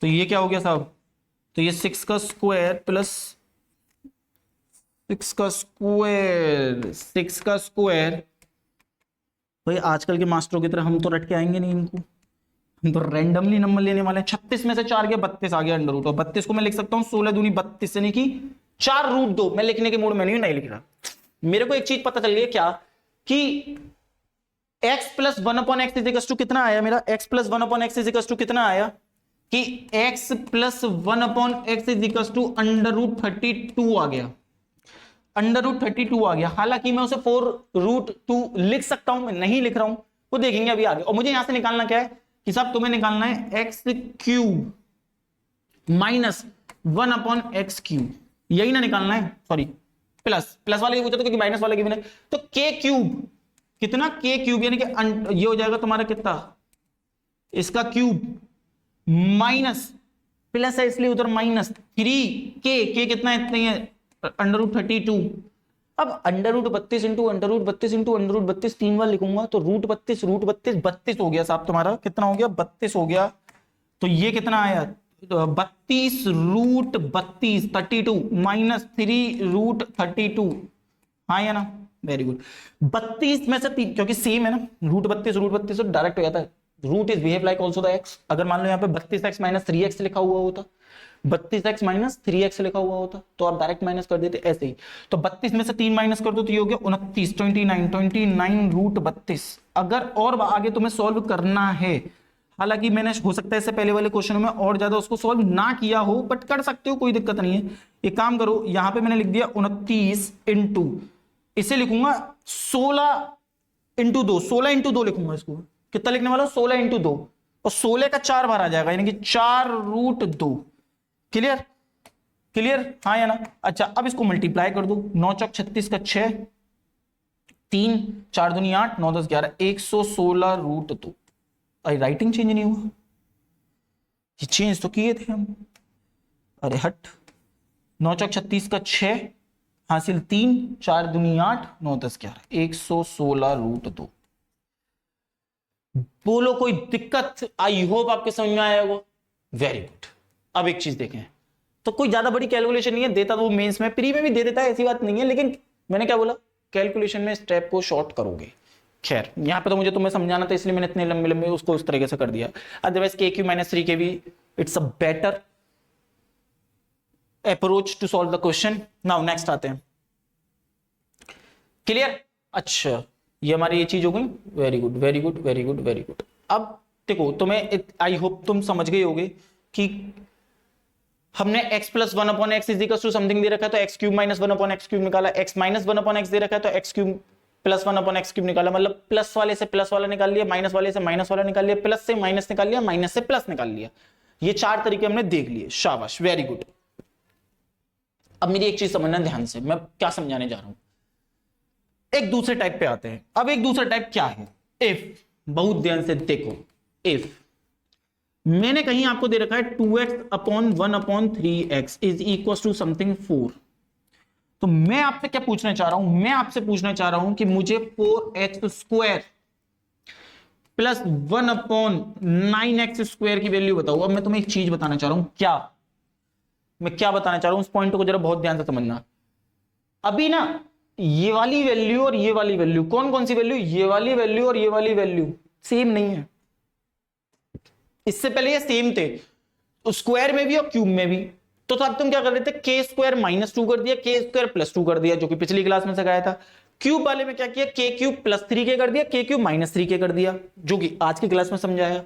तो ये क्या हो गया साहब, तो ये 6 का स्क्वायर प्लस 6 का स्क्वायर, 6 का स्क्वायर। भाई आजकल के मास्टरों की तरह हम तो रट के आएंगे नहीं इनको, हम तो रैंडमली नंबर लेने वाले हैं। 36 में से 4 गया 32 आ गया अंडर रूट, और 32 को मैं लिख सकता हूं 16 दूनी 32 यानी कि 4 रूट 2। मैं लिखने के मूड में नहीं लिख रहा। मेरे को एक चीज पता चल गई क्या कि x plus 1/x is equals to कितना आया मेरा, x plus 1/x is equals to कितना आया कि x plus 1/x is equals to under root 32 आ गया, अंडर रूट 32 आ गया। हालांकि मैं उसे 4√2 लिख सकता हूं, मैं नहीं लिख रहा हूं, वो देखेंगे अभी आगे। और मुझे यहां से निकालना क्या है कि साहब तुम्हें निकालना है x cube minus 1/x cube, यही ना निकालना है, सॉरी प्लस वाले पूछा था क्योंकि माइनस वाला गिवन है। तो k क्यूब कितना, k क्यूब यानी कि ये हो जाएगा तुम्हारा कितना, इसका क्यूब माइनस प्लस है इसलिए उधर माइनस 3k कितना है, इतना ही है अंडर रूट 32। अब अंडर रूट 32 इंटू अंडर रूट 32 इंटू अंडर रूट 32 3 बार लिखूंगा तो रूट 32 हो गया साहब, तुम्हारा कितना हो गया 32 हो गया। तो ये कितना आया 32 रूट 32 32 माइनस 3 रूट 32, हाँ या ना, वेरी गुड। 32 में से 3 क्योंकि सेम है ना, रूट 32 तो डायरेक्ट हो जाता है। Root is behave like also the x. अगर मान लो यहाँ पे 32x माइनस 3x लिखा हुआ होता, 32x माइनस 3x लिखा हुआ होता तो आप डायरेक्ट माइनस कर देते ऐसे ही। तो 32 में से 3 माइनस कर दो तो ये हो गया 29 29 रूट 32। अगर और आगे तुम्हें सॉल्व करना है, हालांकि मैंने हो सकता है इससे पहले वाले क्वेश्चन में और ज्यादा उसको सॉल्व ना किया हो, बट कर सकते हो, कोई दिक्कत नहीं है। एक काम करो, यहां पे मैंने लिख दिया 29 इंटू, इसे लिखूंगा 16 इंटू 2, 16 इंटू 2 लिखूंगा इसको। कितना लिखने वाला हूं 16 इंटू 2, और 16 का 4 बार आ जाएगा यानी कि 4 रूट 2। क्लियर क्लियर, हाँ या ना। अच्छा अब इसको मल्टीप्लाई कर दो, 9 चौक 36 का 6, 3 4 दूनी 8 9 10 11 116 रूट 2। अरे राइटिंग चेंज नहीं हुआ, ये चेंज तो किए थे हम। अरे हट, 9 चौक 36 का 6 हासिल 3 4 दूनी 8 9 10 11 116 रूट 2। बोलो कोई दिक्कत? आई होप आपके समझ में आया होगा, वेरी गुड। अब एक चीज देखें, तो कोई ज्यादा बड़ी कैलकुलेशन नहीं है, देता तो वो मेंस में प्री में भी दे देता है, ऐसी बात नहीं है, लेकिन मैंने क्या बोला, कैलकुलेशन में स्टेप को शॉर्ट करोगे। खैर यहाँ पे तो मुझे तुम्हें समझाना था इसलिए मैंने इतने लंबे लंबे उसको उस तरीके से कर दिया। अदरवाइज के क्यू माइनस 3 के भी it's a better approach to solve the question. Now next आते हैं। क्लियर? अच्छा ये हमारी ये चीज हो गई, very good very good very good very good. अब देखो तुम्हें, आई होप तुम समझ गए होगे कि हमने x plus 1/x is equal to something दे रखा है तो x cube minus 1/x cube निकाला, x माइनस 1/x दे रखा है तो x cube plus 1/x cube निकाला। मतलब प्लस वाले से प्लस वाला निकाल लिया, माइनस वाले से माइनस वाला निकाल लिया, प्लस से माइनस निकाल लिया, माइनस से प्लस निकाल लिया। ये 4 तरीके हमने देख लिए, शाबाश वेरी गुड। अब मेरी एक चीज समझना ध्यान से, मैं क्या समझाने जा रहा हूं। एक दूसरे टाइप पे आते हैं। अब एक दूसरा टाइप क्या है, इफ, बहुत ध्यान से देखो। इफ मैंने कहीं आपको दे रखा है 2x upon 1/3x is equal to something 4, तो मैं आपसे क्या पूछना चाह रहा हूं, मैं आपसे पूछना चाह रहा हूं कि मुझे 4x square plus 1/9x square की वैल्यू बताओ। अब मैं तुम्हें एक चीज बताना चाह रहा हूं, क्या मैं क्या बताना चाह रहा हूं, उस पॉइंट को जरा बहुत ध्यान से समझना। अभी ना ये वाली वैल्यू और ये वाली वैल्यू, कौन कौन सी वैल्यू, ये वाली वैल्यू और ये वाली वैल्यू सेम नहीं है। इससे पहले ये सेम थे, स्क्वायर में भी और क्यूब में भी। तो अब तुम क्या कर देते, के स्क्वायर माइनस 2 कर दिया, के स्क्वायर प्लस 2 कर दिया, जो कि पिछली क्लास में सिखाया था। क्यूब वाले में क्या किया, के क्यूब प्लस 3k कर दिया, के क्यूब माइनस 3k कर दिया, जो कि आज की क्लास में समझाया।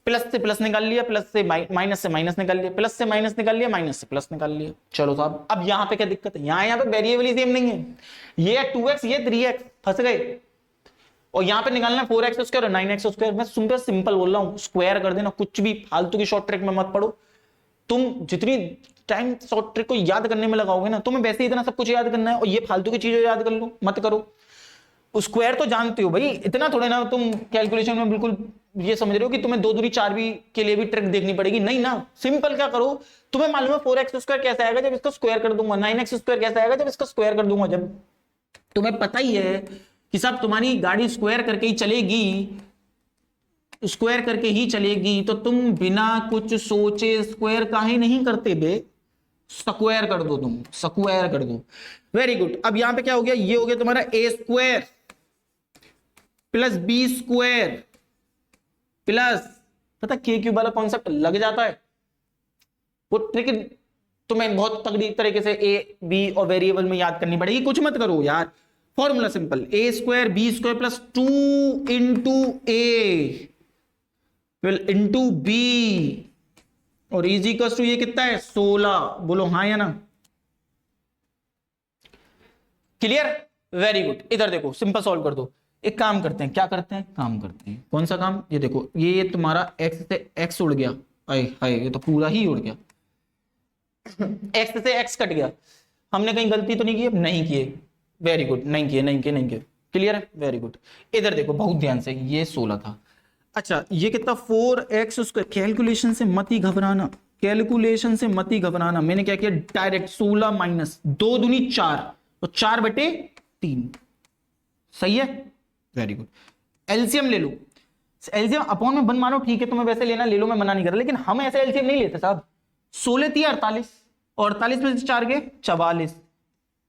प्लस से प्लस निकाल लिया, प्लस से माइनस से माइनस निकाल लिया, प्लस से माइनस निकाल लिया, माइनस से प्लस निकाल लिया। चलो साहब, अब यहां पे क्या दिक्कत है, यहां पे वेरिएबल ही सेम नहीं है, ये 2x ये 3x, फंस गए। और यहां पे निकालना 4x स्क्वायर और 9x स्क्वायर। मैं सिंपल बोल रहा हूं, स्क्वायर कर देना, कुछ भी फालतू की शॉर्ट ट्रिक में मत पड़ो। तुम जितनी टाइम शॉर्ट ट्रिक को याद करने में लगाओगे ना, तुम्हें वैसे ही इतना सब कुछ याद करना है, और ये फालतू की चीजें याद कर लो मत करो। स्क्वायर तो जानते हो भाई, इतना थोड़े ना तुम कैलकुलेशन में बिल्कुल ये समझ रहे हो कि तुम्हें 2 दूनी 4 भी के लिए भी ट्रिक देखनी पड़ेगी, नहीं ना। सिंपल क्या करो, तुम्हें मालूम है 4x स्क्वायर कैसे आएगा, जब इसका स्क्वायर कर दूंगा। 9x स्क्वायर कैसे आएगा, जब इसका स्क्वायर कर दूंगा। जब तुम्हें पता ही है कि साहब तुम्हारी गाड़ी स्क्वायर करके ही चलेगी, स्क्वायर करके ही चलेगी, तो तुम बिना कुछ सोचे स्क्वायर काहे नहीं करते बे? स्क्वायर कर दो, तुम स्क्वायर कर दो। Very good. अब यहां पे क्या हो गया, ये हो गया तुम्हारा a square plus b square plus, पता के क्यूब वाला कॉन्सेप्ट लग जाता है, वो ट्रिक तुम्हें बहुत तगड़ी तरीके से ए बी और वेरिएबल में याद करनी पड़ेगी। कुछ मत करो यार, formula simple, a square b square plus 2 into A into b और इज इक्वल टू ये कितना है 16। बोलो हाँ या ना? क्लियर? Very good. इधर देखो सिंपल सॉल्व कर दो। एक काम करते हैं, क्या करते हैं, काम करते हैं, कौन सा काम, ये देखो ये तुम्हारा x से x उड़ गया, आए हाय ये तो पूरा ही उड़ गया, x से x कट गया। हमने कहीं गलती तो नहीं की? नहीं किए। वेरी गुड, नहीं किए नहीं किए नहीं किए। क्लियर है? Very good. इधर देखो बहुत ध्यान से, ये 16 था। अच्छा ये कितना 4x स्क्वायर, कैलकुलेशन से मत ही घबराना, कैलकुलेशन से मत ही घबराना। मैंने क्या किया, डायरेक्ट 16 माइनस 2 दूनी 4 तो 4/3 सही है। Very good. एलसीएम ले लो, एलसीएम अपॉन में 1 मानो, ठीक है तुम्हें वैसे लेना ले लो, मैं मना नहीं कर रहा, लेकिन हम ऐसे एलसीएम नहीं लेते साहब। 16 थी 48 और 48 में से 4 गए 44,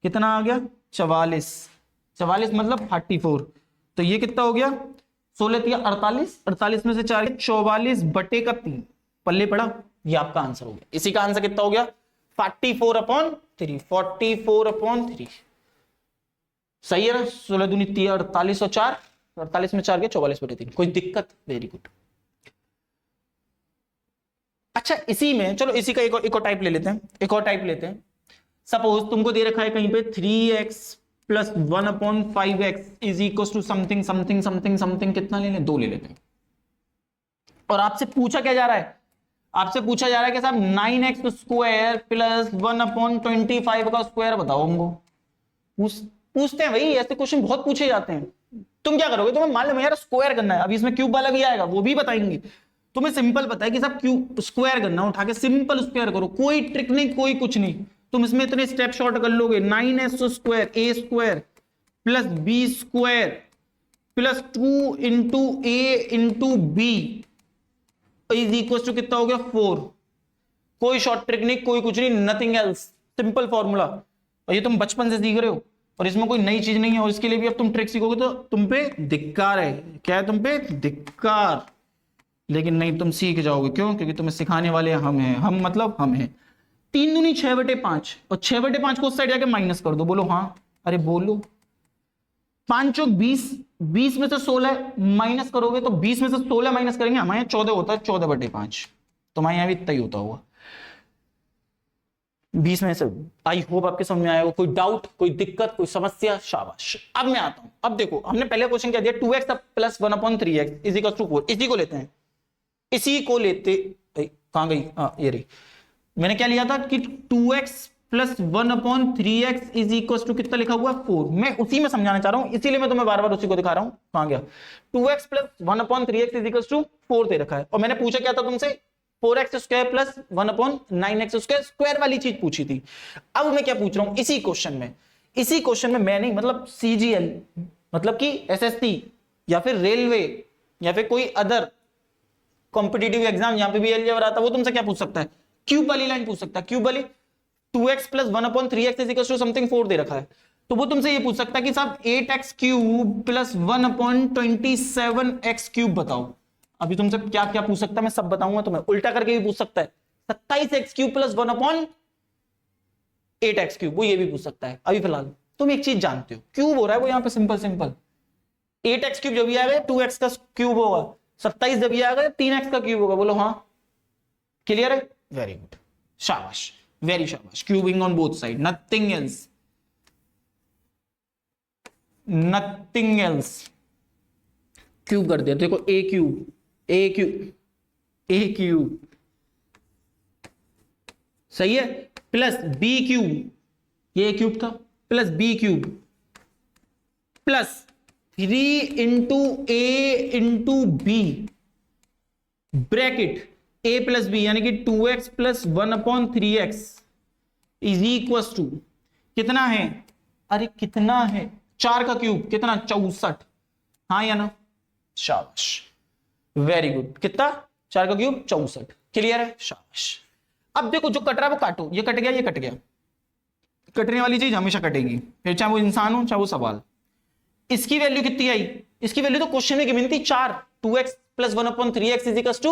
कितना आ गया 44, 44 मतलब 44, तो ये कितना हो गया 16 थी 48, 48 में से 4 44/3 पल्ले पड़ा, ये आपका आंसर हो गया। इसी का आंसर कितना हो गया 44/3, 44/3 सही है ना। 16 दूनी 3 48 और 4, 48 में 4 गए 44/3, कोई दिक्कत? Very good. अच्छा इसी में चलो इसी का एक और टाइप ले लेते हैं, एक और टाइप लेते हैं। सपोज तुमको दे रखा है कहीं पे 3x plus 1/5x is equal to something something something something, कितना ले लें, 2 ले लेते हैं। और आपसे पूछा क्या जा रहा है, आपसे पूछा जा रहा है कि साहब 9x स्क्वायर प्लस 1/25 का स्क्वायर बताओ हमको। पूछते हैं भाई, ऐसे क्वेश्चन बहुत पूछे जाते हैं। तुम क्या करोगे, तुम्हें मालूम है यार स्क्वायर करना है, अभी इसमें क्यूब वाला भी आएगा वो भी बताएंगे। तुम्हें सिंपल पता है कि साहब क्यूब स्क्वायर करना, उठा के सिंपल स्क्वायर करो, कोई ट्रिक नहीं कोई कुछ नहीं, तुम इसमें इतने स्टेप शॉर्ट कर लोगे। 9s square a square plus b square plus 2 into A into b is equal to कितना हो गया 4। कोई शॉर्ट ट्रिक नहीं कोई कुछ नहीं, नथिंग एल्स, सिंपल फॉर्मूला। और ये तुम बचपन से सीख रहे हो और इसमें कोई नई चीज नहीं है, और इसके लिए भी अब तुम ट्रिक सीखोगे तो तुम पे धिक्कार है। क्या है तुम पे? धिक्कार। लेकिन नहीं, तुम सीख जाओगे, क्यों? क्योंकि तुम्हें सिखाने वाले हम हैं, हम मतलब हम हैं। 3 दूनी 6/5 और 6/5 को उस साइड जाके माइनस कर दो, बोलो हाँ, अरे बोलो। 5 चौक 20, 20 में से 16 माइनस करोगे तो 20 में से 16 माइनस करेंगे, हमारे यहाँ 14 होता है 14/5, तुम्हारे यहाँ भी इतना ही होता होगा 20 में से। आई होप आपके समझ में आएगा। कोई डाउट कोई दिक्कत कोई समस्या? शाबाश। अब मैं आता हूं, अब देखो हमने पहले क्वेश्चन क्या दिया 2x plus 1/3x is equal to 4, इसी को लेते हैं, इसी को लेते। कहां गई? ये रही। मैंने क्या लिया था कि 2x plus 1/3x is equal to कितना लिखा हुआ 4, मैं उसी में समझाना चाह रहा हूं, इसीलिए मैं तुम्हें बार बार उसी को दिखा रहा हूं। कहां गया? 2x plus 1/3x is equal to 4 दे रखा है, और मैंने पूछा क्या था तुमसे 4x square plus 1/9x square, square वाली चीज पूछी थी। अब मैं क्या पूछ रहा हूं इसी क्वेश्चन में, इसी क्वेश्चन में मैं नहीं, मतलब CGL मतलब कि SSC या फिर रेलवे या फिर कोई अदर कॉम्पिटिटिव एग्जाम, यहां पे भी एलिजिबल आता है, वो तुमसे क्या पूछ सकता है? क्यूब वाली लाइन पूछ सकता है, क्यूब वाली 2x plus 1/3x is equal to something 4 दे रखा है, तो वो तुमसे ये पूछ सकता है कि साहब 8x cube plus 1/27x cube बताओ। अभी तुमसे क्या क्या पूछ सकता है मैं सब बताऊंगा तुम्हें, उल्टा करके भी पूछ सकता है 27x cube plus 1/8x cube, वो ये भी पूछ सकता है। अभी फिलहाल तुम एक चीज जानते हो, क्यूब हो रहा है वो यहाँ पे सिंपल सिंपल, 8x क्यूब जब भी आएगा 2x का क्यूब होगा, 27 जब भी आएगा 3x का क्यूब होगा, बोलो हाँ। क्लियर है? वेरी गुड, शाबाश, वेरी शाबाश। Cubing on both side, nothing else, nothing else. Cube कर दिया, देखो a cube a cube a cube सही है, प्लस बी क्यूब, ये क्यूब था, plus B cube plus 3 into A into b bracket a plus b, यानी कि 2x plus 1/3x is equal to कितना है? अरे कितना है? 4 का क्यूब कितना? 64, हाँ या ना? शाबाश, वेरी गुड, कितना, 4 का क्यूब 64। क्लियर है, शाबाश। अब देखो जो कट रहा है वो काटो, ये कट गया, ये कट गया। कटने वाली चीज हमेशा कटेगी, फिर चाहे वो इंसान हो चाहे वो सवाल। इसकी वैल्यू कितनी आई, इसकी वैल्यू तो क्वेश्चन में गिवन थी 4, 2x plus 1/3x is equals to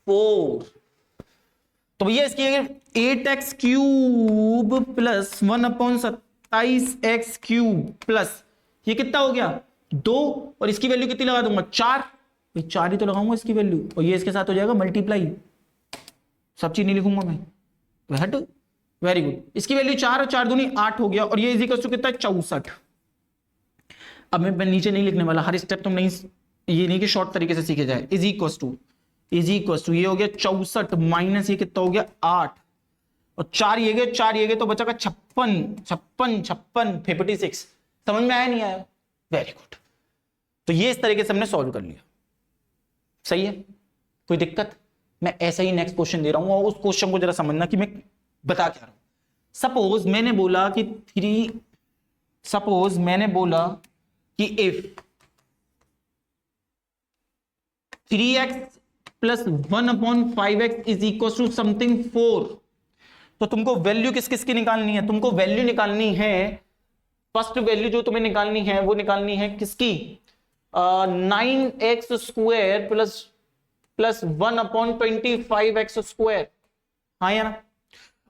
4। तो भैया इसकी 8x cube plus 1/27x cube plus ये कितना हो गया 2, और इसकी वैल्यू कितनी लगा दूंगा 4, 4 ही तो लगाऊंगा इसकी वैल्यू, और ये इसके साथ हो जाएगा मल्टीप्लाई, सब चीज नहीं लिखूंगा मैं, तो हट। वेरी गुड, इसकी वैल्यू 4 और 4 दूनी 8 हो गया, और ये इज इक्वल टू कितना 64। अब मैं नीचे नहीं लिखने वाला, हर स्टेप तुम नहीं, ये नहीं कि शॉर्ट तरीके से सीखे जाए। इज इक्वल टू ये हो गया 64 माइनस ये कितना हो गया 8, और 4 ये गए, 4 ये गए, तो बचा का 56। समझ में आया नहीं आया? Very good. तो ये इस तरीके से हमने सॉल्व कर लिया, सही है, कोई दिक्कत? मैं ऐसा ही नेक्स्ट क्वेश्चन दे रहा हूं, और उस क्वेश्चन को जरा समझना कि मैं बता क्या रहा हूं। सपोज मैंने बोला कि if 3x plus 1/5x is equal to something 4, तो तुमको वैल्यू किस किस की निकालनी है? तुमको वैल्यू निकालनी है, फर्स्ट वैल्यू जो तुम्हें निकालनी है वो निकालनी है किसकी, 9x square plus 1/25x square, हाँ या ना?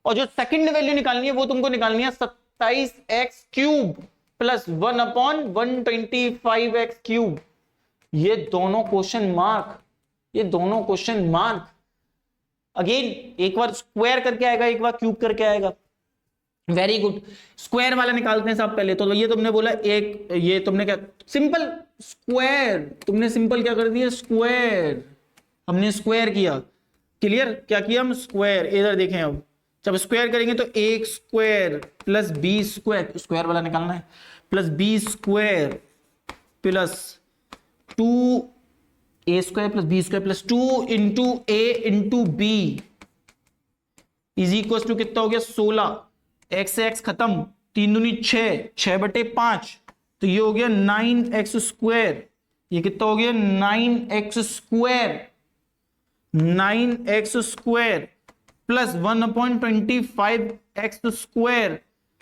और जो सेकंड वैल्यू निकालनी है वो तुमको निकालनी है 27x cube plus 1/125x cube. ये दोनों क्वेश्चन मार्क, अगेन एक बार स्क्वायर करके आएगा, एक बार क्यूब करके आएगा। वेरी गुड, स्क्वायर वाला निकालते हैं सब पहले। तो ये तुमने बोला एक, ये तुमने क्या सिंपल स्क्वायर, तुमने सिंपल क्या कर दिया स्क्वायर, हमने स्क्वायर किया। क्लियर, क्या किया हम स्क्वायर। इधर देखें, अब जब स्क्वायर करेंगे तो एक square plus b square, square वाला निकालना है, plus b square plus 2a square plus b square plus 2 into A into b is equal to कितना हो गया 16। एक्स से एक्स खत्म, 3 दूनी 6, 6/5, तो ये हो गया 9x स्क्वायर। ये कितना हो गया 9x square plus 1/25x square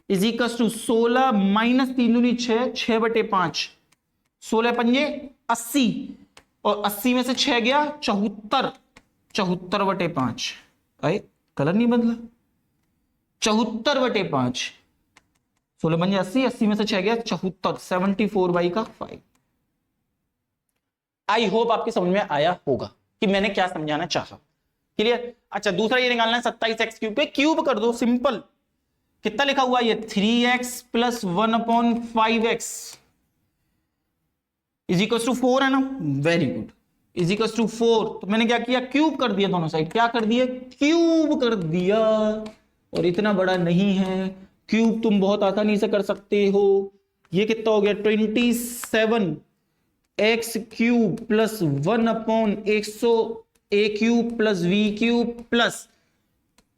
is equal to 16 minus 3 दूनी 6, 6/5, 16 पंजे 80, और 80 में से 6 गया 74, 74/5। अरे कलर नहीं बदला, 74/5, 16 पंजे 80, 80 में से 6 गया 74, 74/5। आई होप आपके समझ में आया होगा कि मैंने क्या समझाना चाहा। क्लियर। अच्छा, दूसरा ये निकालना है 27x क्यूब पे, क्यूब कर दो सिंपल। कितना लिखा हुआ ये 3x plus 1/5x is equal to 4 है ना। Very good, is equal to 4। तो मैंने क्या किया क्यूब कर दिया, दोनों साइड क्या कर दिया क्यूब कर दिया, और इतना बड़ा नहीं है क्यूब, तुम बहुत आसानी से कर सकते हो। ये कितना हो गया 27x cube plus 1/100 a cube plus v cube plus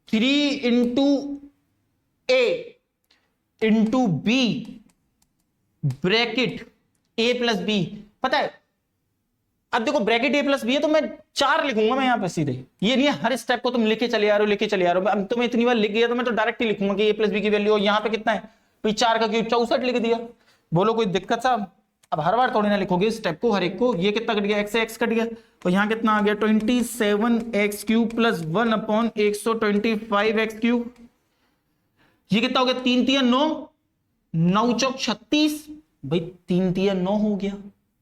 3 into a into b bracket a plus b। पता है, अब देखो ब्रैकेट a प्लस b है तो मैं 4 लिखूंगा मैं यहां पे सीधे, ये नहीं है हर स्टेप को तुम लिखे चले आ रहे हो। अब तो मैं इतनी बार लिख गया तो मैं तो डायरेक्ट ही लिखूंगा कि a प्लस b की वैल्यू, और यहां पे कितना है भाई 4 का क्यूब 64 लिख दिया। बोलो कोई दिक्कत साहब? अब हर बार थोड़ी ना लिखोगे स्टेप को, हर एक को। ये कितना कट गया x से x कट गया, तो यहां कितना आ गया 27x cube plus 1/125x cube. ये कितना हो गया 3 3 9, 9 चौक 36, भाई 3 3 9 हो गया,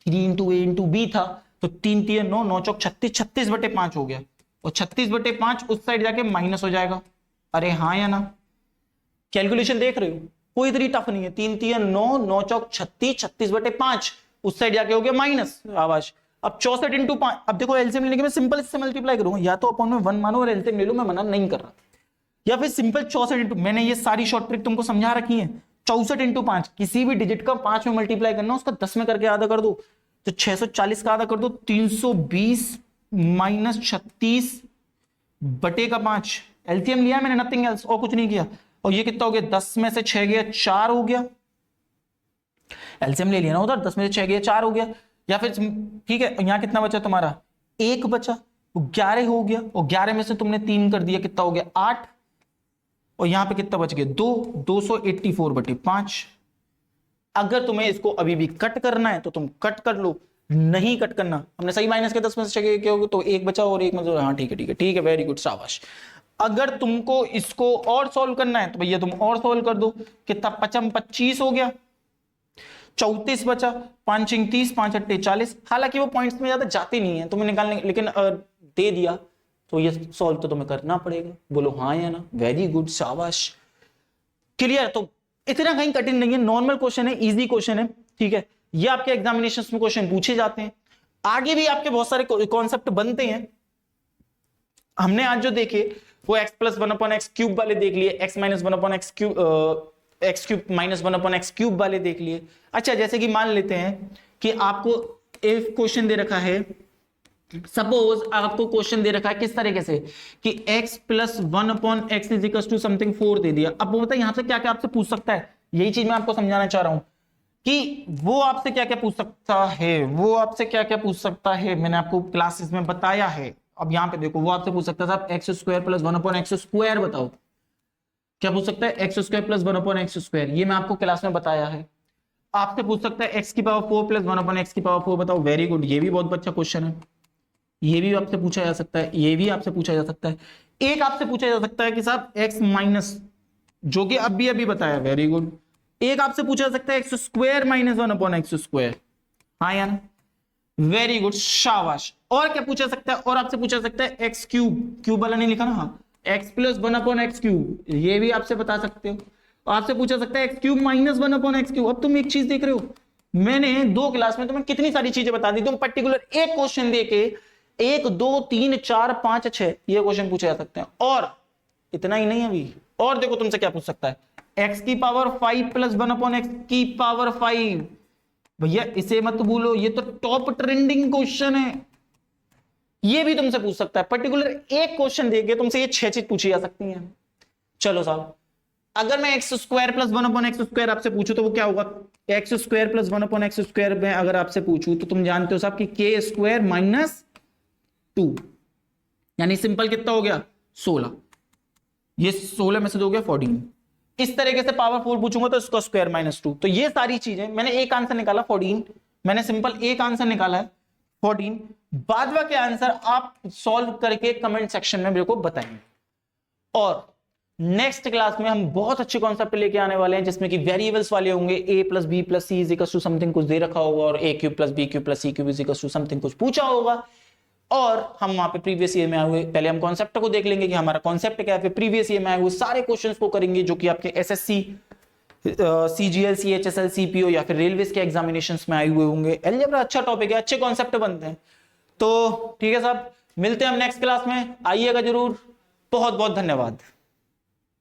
3 इंटू ए इंटू बी था, तो 3 3 9, 9 चौक 36, 36/5 हो गया, और 36/5 उस साइड जाके माइनस हो जाएगा। अरे हाँ या ना? कैलकुलेशन देख रहे हो, कोई इतनी टफ नहीं है। 3 3 9, 9 चौक 36, 36/5 उस साइड जाके हो गया माइनस आवाज। अब 64 इंटू 5, अब देखो एलसीएम लेने के मैं सिंपल इससे मल्टीप्लाई करूंगा, या तो अपॉन में 1 मानो और एलसीएम ले लो, मैं मना नहीं कर रहा, या फिर सिंपल 64 इंटू, मैंने ये सारी शॉर्ट ट्रिक तुमको समझा रखी है। 64 इंटू 5, किसी भी डिजिट का 5 में मल्टीप्लाई करना, उसका 10 में करके आधा कर दो, तो 640 का आधा कर दो 320 माइनस 36/5। एलसीएम लिया मैंने, नथिंग एल्स, और कुछ नहीं किया। और ये कितना हो गया 10 में से 6 गया 4 हो गया, एलसीएम ले लिया ना उधर, 10 में से 6 गया 4 हो गया। या फिर ठीक है, यहां कितना बचा तुम्हारा 1 बचा, 11 हो गया, और 11 में से तुमने 3 कर दिया, कितना हो गया 8, और यहां पे कितना बच गया 2, 284/5। अगर तुम्हें इसको अभी भी कट करना है तो तुम कट कर लो, नहीं कट करना, हमने सही माइनस के 10 में से क्या होगा, तो 1 बचा और 1 में से, हाँ ठीक है ठीक है ठीक है, वेरी गुड, शाबाश। अगर तुमको इसको और सॉल्व करना है तो भैया तुम और सॉल्व कर दो, कितना 25 हो गया, 34 बचा, 5 30, 5 8 40। हालांकि वो पॉइंट्स में ज्यादा जाते नहीं है तुम्हें निकालने, लेकिन दे दिया तो ये सॉल्व तो तुम्हें करना पड़ेगा, बोलो हाँ या ना, वेरी गुड, शाबाश, क्लियर। तो इतना कहीं कठिन नहीं है, नॉर्मल क्वेश्चन है, इजी क्वेश्चन है, ठीक है। ये आपके एग्जामिनेशन में क्वेश्चन पूछे जाते हैं, आगे भी आपके बहुत सारे कॉन्सेप्ट बनते हैं। हमने आज जो देखे वो x प्लस 1/x³ वाले देख लिए, x minus 1/x³ x³ minus 1/x³ वाले देख लिए। अच्छा, जैसे कि मान लेते हैं कि आपको एक क्वेश्चन दे रखा है, सपोज आपको क्वेश्चन दे रखा है किस तरीके से कि x plus 1/x is equal to something 4 दे दिया। अब वो बताइए यहां से क्या क्या आपसे पूछ सकता है, यही चीज मैं आपको समझाना चाह रहा हूं कि वो आपसे क्या क्या पूछ सकता है, वो आपसे क्या क्या पूछ सकता है, मैंने आपको क्लासेस में बताया है। अब यहां पे देखो, वो आपसे पूछ सकता था x² प्लस 1/x², बताओ क्या पूछ सकता है, x² प्लस 1/x², ये मैं आपको क्लास में बताया है। आपसे पूछ सकता है x की पावर 4 प्लस 1/x⁴, बताओ, वेरी गुड, ये भी बहुत अच्छा क्वेश्चन है, ये भी आपसे पूछा जा सकता है, ये भी आपसे पूछा जा सकता है। एक आपसे पूछा जा सकता है कि साहब x माइनस, जो कि अभी अभी बताया, वेरी गुड। एक आपसे पूछा जा सकता है x² माइनस 1/x², हाँ या ना, वेरी गुड, शाबाश। और क्या पूछा सकता है, और आपसे पूछा सकता है x क्यूब वाला नहीं लिखा ना, हाँ, x प्लस 1/x³, ये भी आपसे बता सकते हो। आपसे पूछा सकता है x³ माइनस 1/x³। अब तुम एक चीज देख रहे हो, मैंने 2 क्लास में तुम्हें कितनी सारी चीजें बता दी, तुम पर्टिकुलर एक क्वेश्चन देके 1 2 3 4 5 6 ये क्वेश्चन पूछे जा सकते हैं। और इतना ही नहीं अभी, और देखो तुमसे क्या पूछ सकता है, x की पावर 5 प्लस 1/x⁵। भैया इसे मत भूलो, ये तो टॉप ट्रेंडिंग क्वेश्चन है, ये भी तुमसे पूछ सकता है। पर्टिकुलर एक क्वेश्चन देके तुमसे ये 6 चीज पूछी जा सकती हैं। चलो साहब, अगर मैं x² प्लस 1/x² आपसे पूछूं तो वो क्या होगा, x² प्लस 1/x² में अगर आपसे पूछूं तो तुम जानते हो साहब कि k² माइनस 2, यानी सिंपल कितना हो गया 16, ये 16 में से 2 हो गया 14। इस तरीके से पावर 4 पूछूंगा तो इसका स्क्वायर माइनस 2। तो ये सारी चीजें मैंने एक आंसर निकाला 14, मैंने सिंपल एक आंसर निकाला है 14। बाद के आंसर आप सॉल्व करके कमेंट सेक्शन में मेरे को बताएंगे। और नेक्स्ट क्लास में हम बहुत अच्छे कॉन्सेप्ट लेके आने वाले हैं, जिसमें कि वेरिएबल्स वाले होंगे, a plus b plus c is equal to something कुछ दे रखा होगा, और a³ plus b³ plus c³ is equal to something कुछ पूछा होगा। और हम वहां पे प्रीवियस ईयर में आए हुए, पहले हम कॉन्सेप्ट को देख लेंगे कि हमारा कॉन्सेप्ट क्या है, फिर प्रीवियस ईयर में आए हुए सारे क्वेश्चंस को करेंगे जो कि आपके एसएससी, सीजीएल, सीएचएसएल, सीपीओ या फिर रेलवेज के एग्जामिनेशंस में आए हुए होंगे। अलजेब्रा अच्छा टॉपिक है, अच्छे कॉन्सेप्ट बनते हैं। तो ठीक है साहब, मिलते हैं हम नेक्स्ट क्लास में, आइएगा जरूर। बहुत बहुत धन्यवाद।